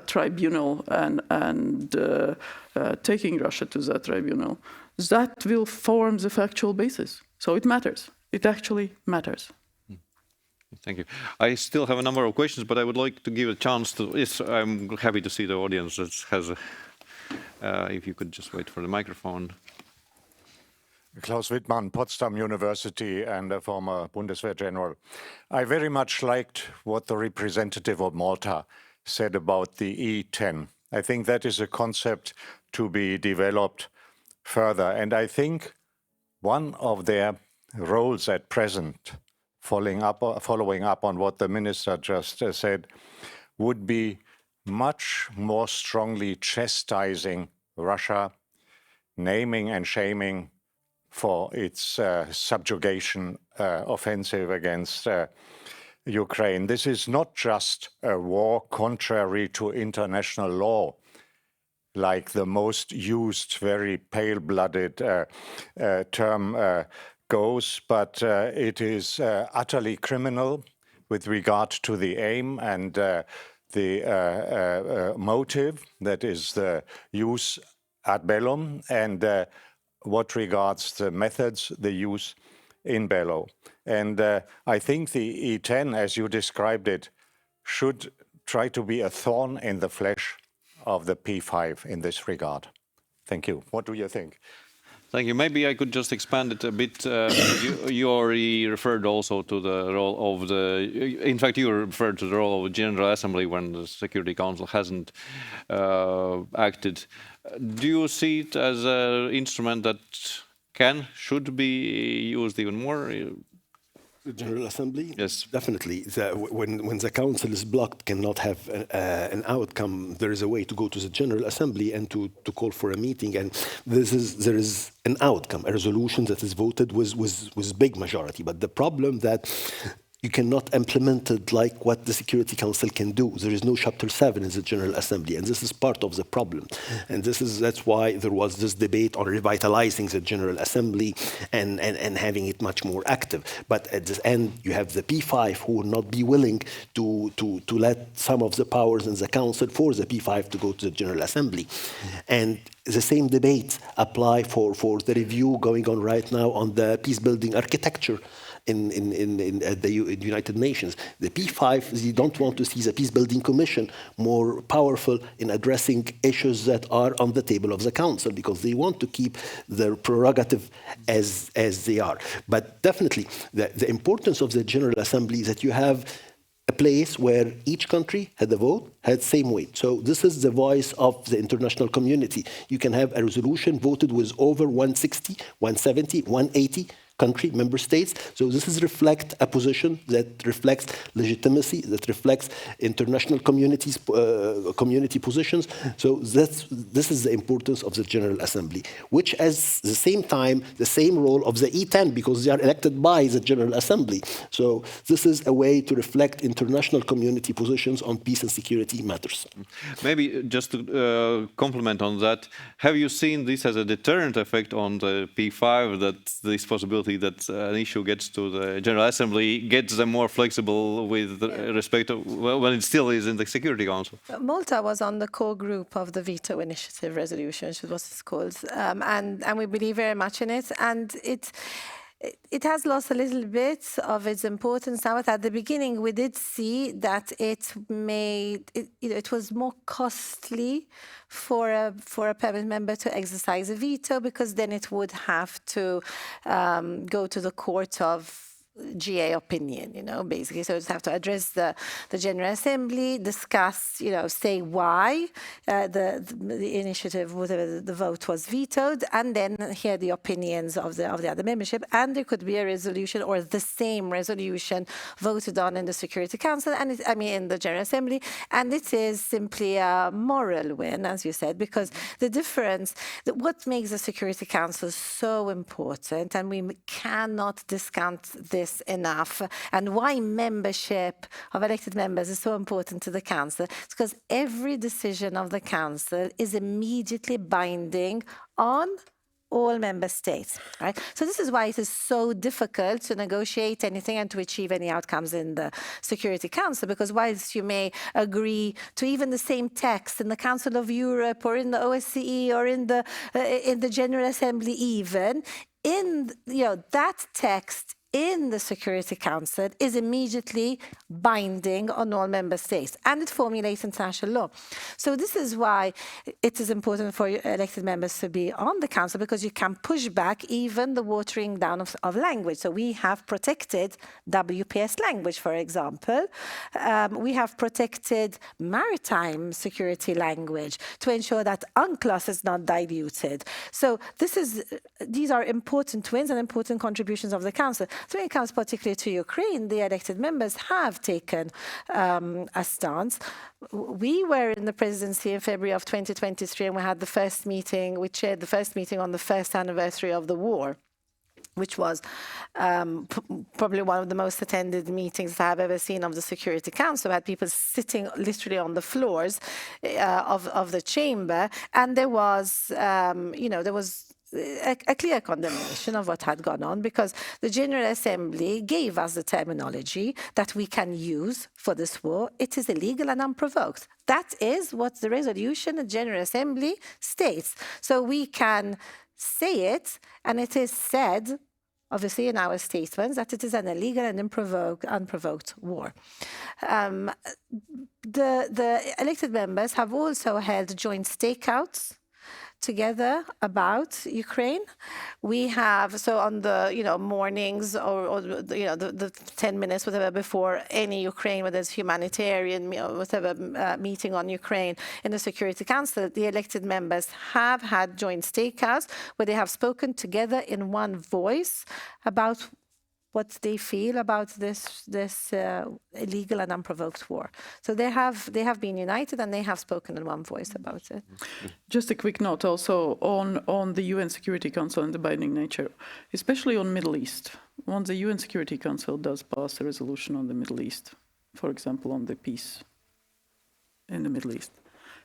tribunal and taking Russia to that tribunal, that will form the factual basis. So it matters. It actually matters. Thank you. I still have a number of questions, but I would like to give a chance to, yes, I'm happy to see the audience that has if you could just wait for the microphone. Klaus Wittmann, Potsdam University, and a former Bundeswehr general. I very much liked what the representative of Malta said about the E10. I think that is a concept to be developed further. And I think one of their roles at present, following up on what the minister just said, would be much more strongly chastising Russia, naming and shaming for its subjugation offensive against Ukraine. This is not just a war contrary to international law, like the most used, very pale-blooded term goes, but it is utterly criminal with regard to the aim and the motive, that is the use ad bellum, and what regards the methods, the use in bello. And I think the E10, as you described it, should try to be a thorn in the flesh of the P5 in this regard. Thank you. What do you think? Thank you. Maybe I could just expand it a bit. You already referred also to the role of in fact, you referred to the role of the General Assembly when the Security Council hasn't acted. Do you see it as an instrument that should be used even more? The General Assembly? Yes. Definitely. When the Council is blocked, cannot have an outcome, there is a way to go to the General Assembly and to call for a meeting. And there is an outcome, a resolution that is voted with big majority. But the problem that you cannot implement it like what the Security Council can do. There is no Chapter 7 in the General Assembly, and this is part of the problem. And that's why there was this debate on revitalizing the General Assembly and having it much more active. But at the end, you have the P5 who will not be willing to let some of the powers in the Council for the P5 to go to the General Assembly. And the same debates apply for the review going on right now on the peace-building architecture in the United Nations. The P5, they don't want to see the Peace-Building Commission more powerful in addressing issues that are on the table of the Council because they want to keep their prerogative as they are. But definitely, the importance of the General Assembly is that you have a place where each country had a vote, had same weight. So this is the voice of the international community. You can have a resolution voted with over 160, 170, 180 country, member states. So this is reflect a position that reflects legitimacy, that reflects international community positions. So this is the importance of the General Assembly, which has the same time, the same role of the E10 because they are elected by the General Assembly. So this is a way to reflect international community positions on peace and security matters. Maybe just to complement on that, have you seen this as a deterrent effect on the P5, that this possibility that an issue gets to the General Assembly gets them more flexible with respect to when it still is in the Security Council? Malta was on the core group of the veto initiative resolution, which is what it's called, and we believe very much in it. And it has lost a little bit of its importance now. But at the beginning, we did see that it was more costly for a permanent member to exercise a veto because then it would have to go to the court of GA opinion, basically. So you have to address the General Assembly, discuss, say why the initiative, whatever the vote was vetoed, and then hear the opinions of the other membership. And there could be a resolution or the same resolution voted on in the Security Council and in the General Assembly. And it is simply a moral win, as you said, because the difference, what makes the Security Council so important, and we cannot discount this enough, and why membership of elected members is so important to the Council, it's because every decision of the Council is immediately binding on all member states, right? So this is why it is so difficult to negotiate anything and to achieve any outcomes in the Security Council, because whilst you may agree to even the same text in the Council of Europe or in the OSCE or in the General Assembly even, that text in the Security Council is immediately binding on all member states, and it formulates international law. So this is why it is important for elected members to be on the Council, because you can push back even the watering down of language. So we have protected WPS language, for example. We have protected maritime security language to ensure that UNCLOS is not diluted. So these are important wins and important contributions of the Council. So when it comes particularly to Ukraine, the elected members have taken a stance. We were in the presidency in February of 2023, and we had the first meeting, we chaired the first meeting on the first anniversary of the war, which was probably one of the most attended meetings that I've ever seen of the Security Council. We had people sitting literally on the floors of the chamber, and there was, a clear condemnation of what had gone on, because the General Assembly gave us the terminology that we can use for this war. It is illegal and unprovoked. That is what the resolution of the General Assembly states. So we can say it, and it is said, obviously, in our statements, that it is an illegal and unprovoked war. The elected members have also held joint stakeouts together about Ukraine. We have, so on the mornings or the 10 minutes, whatever, before any Ukraine, whether it's humanitarian, whatever meeting on Ukraine in the Security Council, the elected members have had joint stakeouts where they have spoken together in one voice about what they feel about this illegal and unprovoked war. So they have been united and they have spoken in one voice about it. Just a quick note also on the UN Security Council and the binding nature, especially on Middle East. Once the UN Security Council does pass a resolution on the Middle East, for example, on the peace in the Middle East,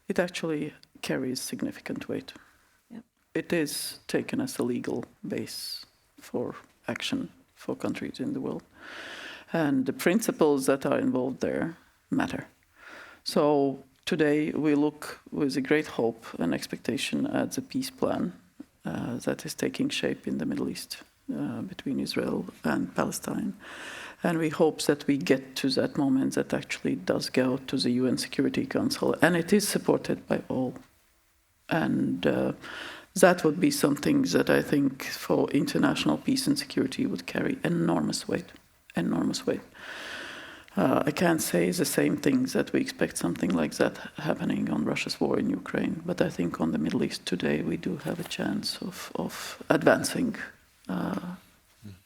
it actually carries significant weight. Yep. It is taken as a legal base for action for countries in the world. And the principles that are involved there matter. So today we look with a great hope and expectation at the peace plan that is taking shape in the Middle East between Israel and Palestine. And we hope that we get to that moment that actually does go to the UN Security Council, and it is supported by all. And that would be something that I think for international peace and security would carry enormous weight, enormous weight. I can't say the same things that we expect something like that happening on Russia's war in Ukraine, but I think on the Middle East today we do have a chance of advancing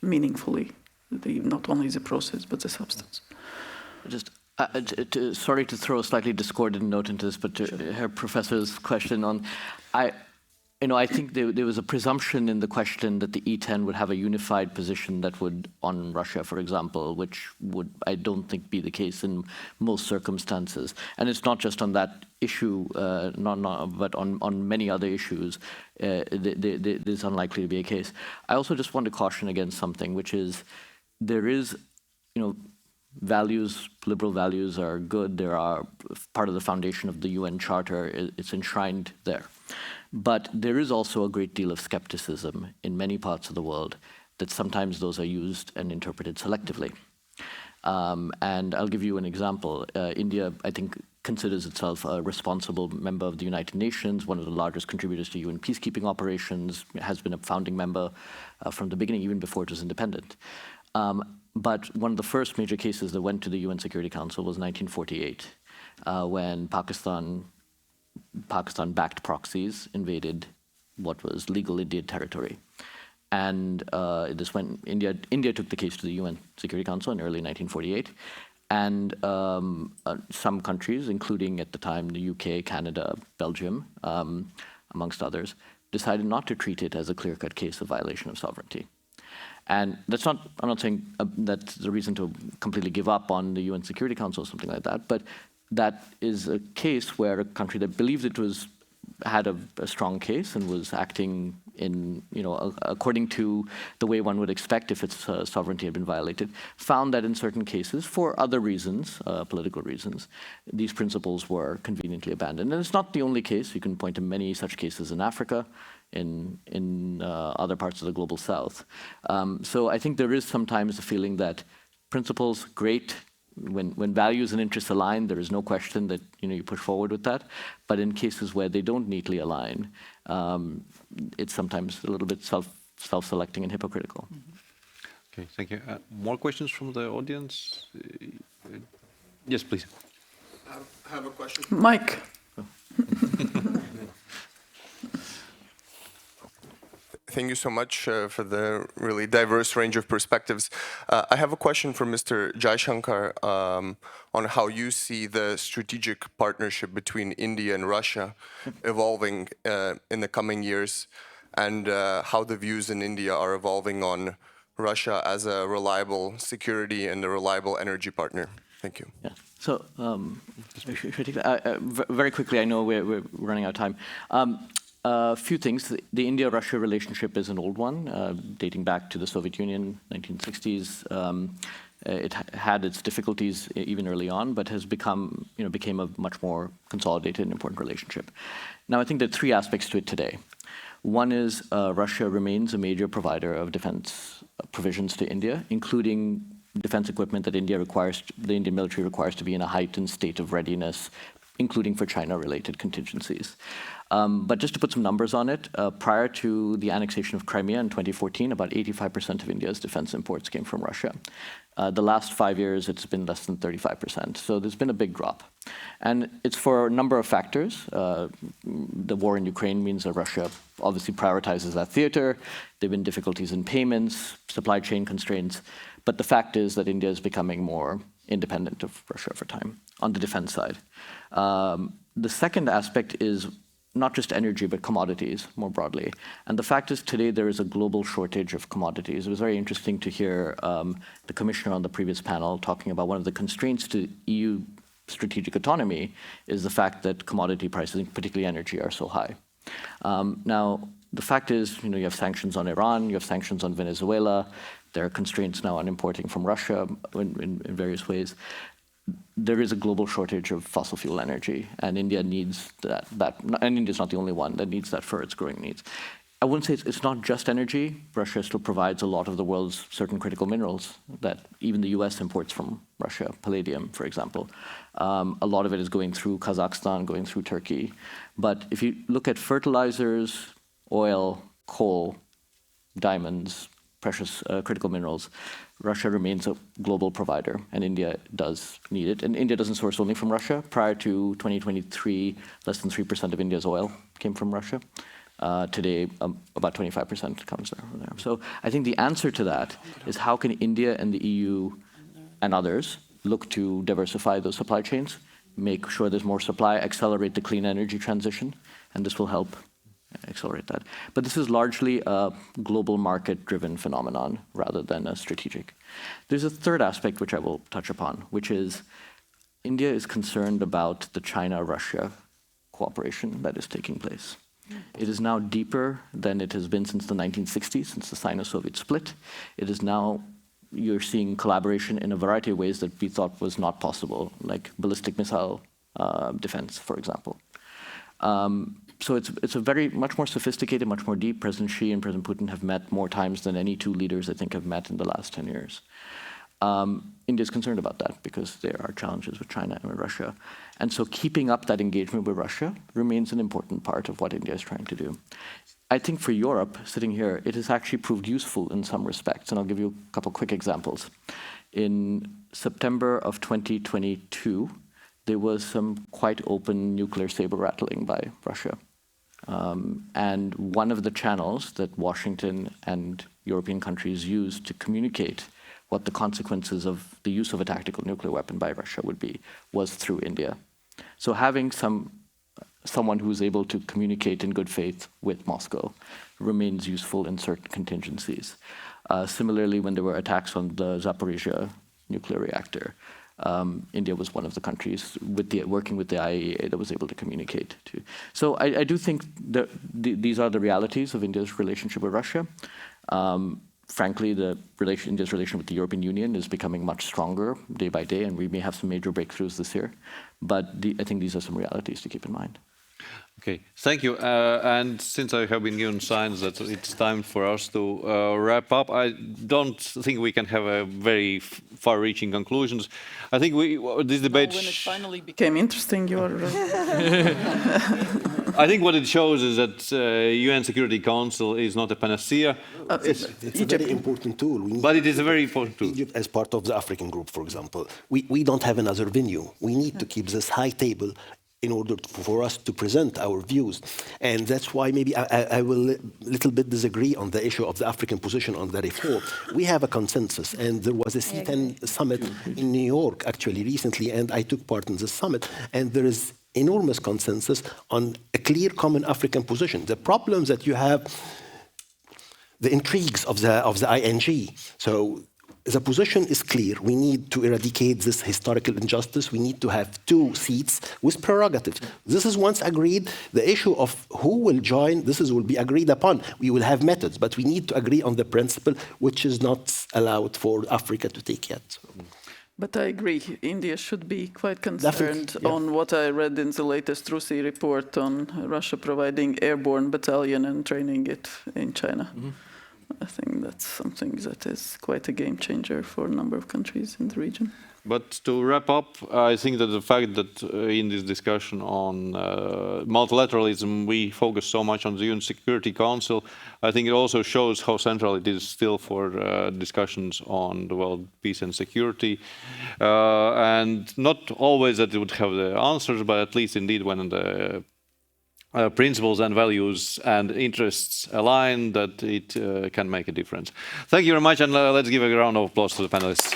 meaningfully, not only the process but the substance. Just sorry to throw a slightly discordant note into this, but to her professor's question on, I think there was a presumption in the question that the E10 would have a unified position that would, on Russia, for example, which would, I don't think, be the case in most circumstances. And it's not just on that issue, but on many other issues, there's unlikely to be a case. I also just want to caution against something, which is there is, values, liberal values are good. They are part of the foundation of the UN Charter. It's enshrined there. But there is also a great deal of skepticism in many parts of the world that sometimes those are used and interpreted selectively. And I'll give you an example. India, I think, considers itself a responsible member of the United Nations, one of the largest contributors to UN peacekeeping operations, has been a founding member from the beginning, even before it was independent. But one of the first major cases that went to the UN Security Council was 1948, when Pakistan-backed proxies invaded what was legal Indian territory. And this when India took the case to the UN Security Council in early 1948. And some countries, including at the time the UK, Canada, Belgium, amongst others, decided not to treat it as a clear-cut case of violation of sovereignty. And that's not, I'm not saying that's the reason to completely give up on the UN Security Council or something like that, but that is a case where a country that believed it had a strong case and was acting in, according to the way one would expect if its sovereignty had been violated, found that in certain cases, for other reasons, political reasons, these principles were conveniently abandoned. And it's not the only case. You can point to many such cases in Africa, in other parts of the global south. So I think there is sometimes a feeling that principles, great. When values and interests align, there is no question that you push forward with that. But in cases where they don't neatly align, it's sometimes a little bit self-selecting and hypocritical. Okay, thank you. More questions from the audience? Yes, please. I have a question. Mike. Thank you so much for the really diverse range of perspectives. I have a question for Mr. Jaishankar on how you see the strategic partnership between India and Russia evolving in the coming years, and how the views in India are evolving on Russia as a reliable security and a reliable energy partner. Thank you. Yeah. So, should I take that? Very quickly, I know we're running out of time. A few things. The India-Russia relationship is an old one, dating back to the Soviet Union, 1960s. It had its difficulties even early on, but has became a much more consolidated and important relationship. Now, I think there are three aspects to it today. One is Russia remains a major provider of defense provisions to India, including defense equipment that the Indian military requires to be in a heightened state of readiness, including for China-related contingencies. But just to put some numbers on it, prior to the annexation of Crimea in 2014, about 85% of India's defense imports came from Russia. The last 5 years, it's been less than 35%. So there's been a big drop. And it's for a number of factors. The war in Ukraine means that Russia obviously prioritizes that theater. There have been difficulties in payments, supply chain constraints. But the fact is that India is becoming more independent of Russia over time on the defense side. The second aspect is not just energy, but commodities more broadly. And the fact is today there is a global shortage of commodities. It was very interesting to hear the commissioner on the previous panel talking about one of the constraints to EU strategic autonomy is the fact that commodity prices, particularly energy, are so high. Now, the fact is, you have sanctions on Iran, you have sanctions on Venezuela, there are constraints now on importing from Russia in various ways. There is a global shortage of fossil fuel energy, and India needs that. And India is not the only one that needs that for its growing needs. I wouldn't say it's not just energy. Russia still provides a lot of the world's certain critical minerals that even the US imports from Russia, palladium, for example. A lot of it is going through Kazakhstan, going through Turkey. But if you look at fertilizers, oil, coal, diamonds, precious critical minerals, Russia remains a global provider, and India does need it. And India doesn't source only from Russia. Prior to 2023, less than 3% of India's oil came from Russia. Today, about 25% comes from there. So I think the answer to that is how can India and the EU and others look to diversify those supply chains, make sure there's more supply, accelerate the clean energy transition, and this will help accelerate that. But this is largely a global market-driven phenomenon rather than a strategic. There's a third aspect which I will touch upon, which is India is concerned about the China-Russia cooperation that is taking place. It is now deeper than it has been since the 1960s, since the Sino-Soviet split. It is now, you're seeing collaboration in a variety of ways that we thought was not possible, like ballistic missile defense, for example. So it's a much more sophisticated, much more deep. President Xi and President Putin have met more times than any two leaders, I think, have met in the last 10 years. India is concerned about that because there are challenges with China and with Russia. And so keeping up that engagement with Russia remains an important part of what India is trying to do. I think for Europe, sitting here, it has actually proved useful in some respects. And I'll give you a couple quick examples. In September of 2022, there was some quite open nuclear saber rattling by Russia. And one of the channels that Washington and European countries used to communicate what the consequences of the use of a tactical nuclear weapon by Russia would be was through India. So having someone who's able to communicate in good faith with Moscow remains useful in certain contingencies. Similarly, when there were attacks on the Zaporizhia nuclear reactor, India was one of the countries working with the IAEA that was able to communicate to. So I do think that these are the realities of India's relationship with Russia. Frankly, India's relation with the European Union is becoming much stronger day by day, and we may have some major breakthroughs this year. But I think these are some realities to keep in mind. Okay, thank you. And since I have been given signs that it's time for us to wrap up, I don't think we can have a very far-reaching conclusions. I think this debate... When it finally became interesting, you are... I think what it shows is that UN Security Council is not a panacea. It's a very important tool. But it is a very important tool. Egypt as part of the African group, for example. We don't have another venue. We need to keep this high table in order for us to present our views. And that's why maybe I will a little bit disagree on the issue of the African position on the reform. We have a consensus, and there was a C10 summit in New York, actually, recently, and I took part in the summit, and there is enormous consensus on a clear common African position. The problems that you have, the intrigues of the ING. So the position is clear. We need to eradicate this historical injustice. We need to have 2 seats with prerogatives. This is once agreed. The issue of who will join, will be agreed upon. We will have methods, but we need to agree on the principle, which is not allowed for Africa to take yet. But I agree, India should be quite concerned on what I read in the latest Rusi report on Russia providing airborne battalion and training it in China. I think that's something that is quite a game changer for a number of countries in the region. But to wrap up, I think that the fact that in this discussion on multilateralism, we focus so much on the UN Security Council, I think it also shows how central it is still for discussions on the world peace and security. And not always that it would have the answers, but at least indeed when the principles and values and interests align, that it can make a difference. Thank you very much, and let's give a round of applause to the panelists.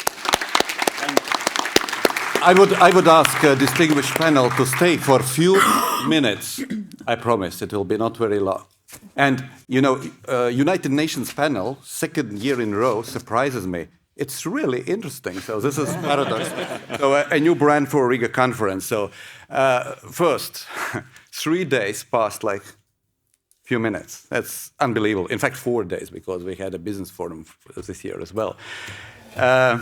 I would ask a distinguished panel to stay for a few minutes. I promise it will be not very long. And, you know, United Nations panel, second year in a row, surprises me. It's really interesting. So this is paradox. So a new brand for Riga conference. So first, 3 days passed like few minutes. That's unbelievable. In fact, 4 days, because we had a business forum this year as well. A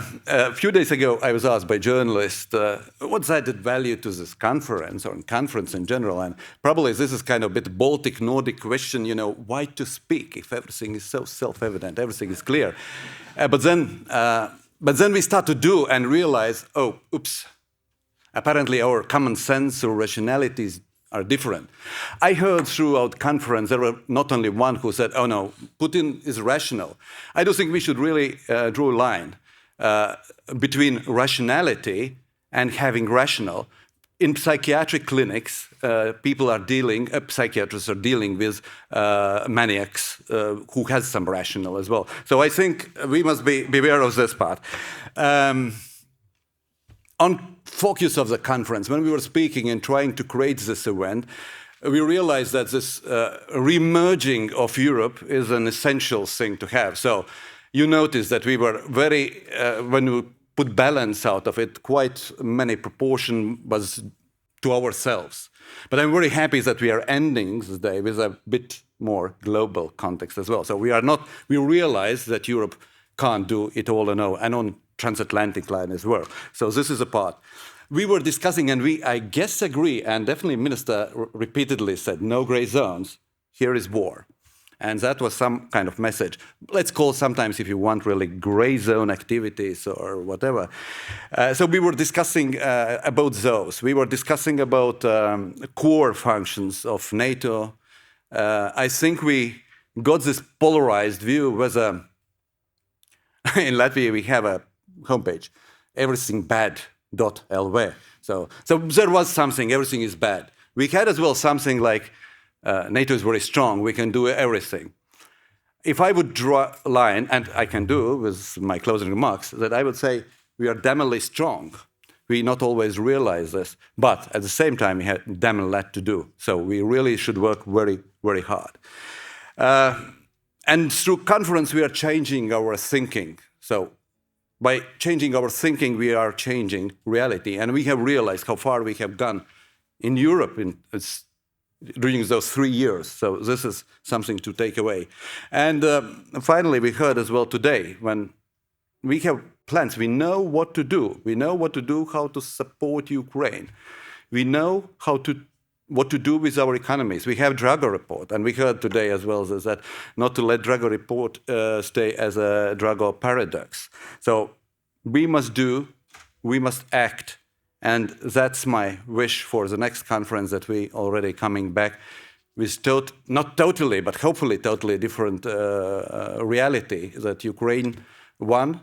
few days ago, I was asked by journalists, what's added value to this conference, or conference in general? And probably this is kind of a bit Baltic Nordic question, you know, why to speak if everything is so self-evident, everything is clear? But then we start to do and realize, oh, oops, apparently our common sense or rationalities are different. I heard throughout conference there were not only one who said, oh no, Putin is rational. I do think we should really draw a line between rationality and having rational. In psychiatric clinics, psychiatrists are dealing with maniacs who has some rational as well. So I think we must be aware of this part. On focus of the conference, when we were speaking and trying to create this event, we realized that this re-merging of Europe is an essential thing to have. So you notice that we were very, when we put balance out of it, quite many proportion was to ourselves. But I'm very happy that we are ending this day with a bit more global context as well. So we realize that Europe can't do it all alone, and on transatlantic line as well. So this is a part. We were discussing, and we, I guess, agree, and definitely Minister repeatedly said, no gray zones, here is war. And that was some kind of message. Let's call sometimes, if you want, really gray zone activities or whatever. So we were discussing about those. We were discussing about core functions of NATO. I think we got this polarized view whether in Latvia we have a homepage, everythingbad.lv. So there was something, everything is bad. We had as well something like NATO is very strong, we can do everything. If I would draw a line, and I can do with my closing remarks, that I would say we are damnably strong. We not always realize this, but at the same time we have damn a lot to do. So we really should work very, very hard. And through conference we are changing our thinking. So by changing our thinking, we are changing reality. And we have realized how far we have gone in Europe during those 3 years. So this is something to take away. And finally, we heard as well today, when we have plans, we know what to do. We know what to do, how to support Ukraine. We know what to do with our economies. We have Drago report, and we heard today as well that not to let Drago report stay as a Drago paradox. So we must do, we must act, and that's my wish for the next conference that we already coming back with not totally, but hopefully totally different reality that Ukraine won,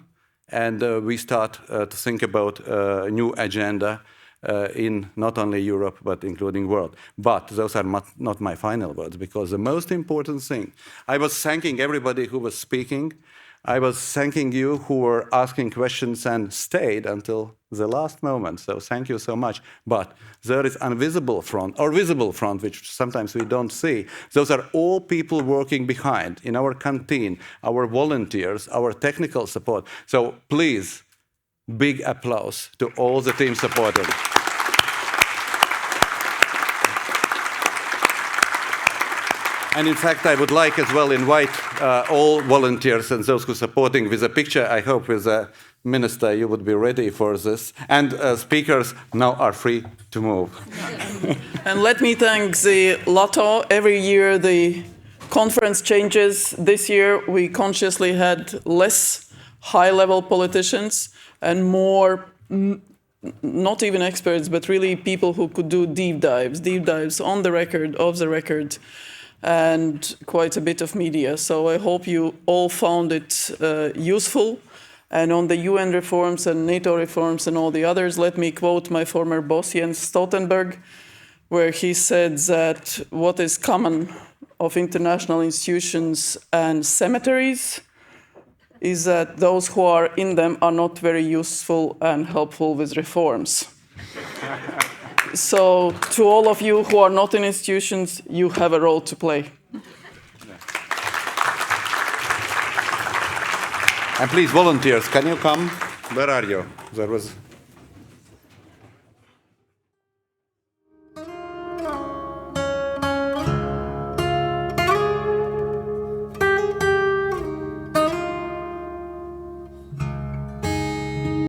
and we start to think about a new agenda in not only Europe, but including world. But those are not my final words, because the most important thing, I was thanking everybody who was speaking. I was thanking you who were asking questions and stayed until the last moment. So thank you so much. But there is invisible front or visible front, which sometimes we don't see. Those are all people working behind in our canteen, our volunteers, our technical support. So please, big applause to all the team supporters. And in fact, I would like as well invite all volunteers and those who are supporting with a picture. I hope with the minister you would be ready for this. And speakers now are free to move. And let me thank the LATO. Every year the conference changes. This year we consciously had less high-level politicians and more not even experts, but really people who could do deep dives on the record, off the record, and quite a bit of media. So I hope you all found it useful. And on the UN reforms and NATO reforms and all the others, let me quote my former boss, Jens Stoltenberg, where he said that what is common of international institutions and cemeteries is that those who are in them are not very useful and helpful with reforms. So to all of you who are not in institutions, you have a role to play. And please, volunteers, can you come? Where are you? There was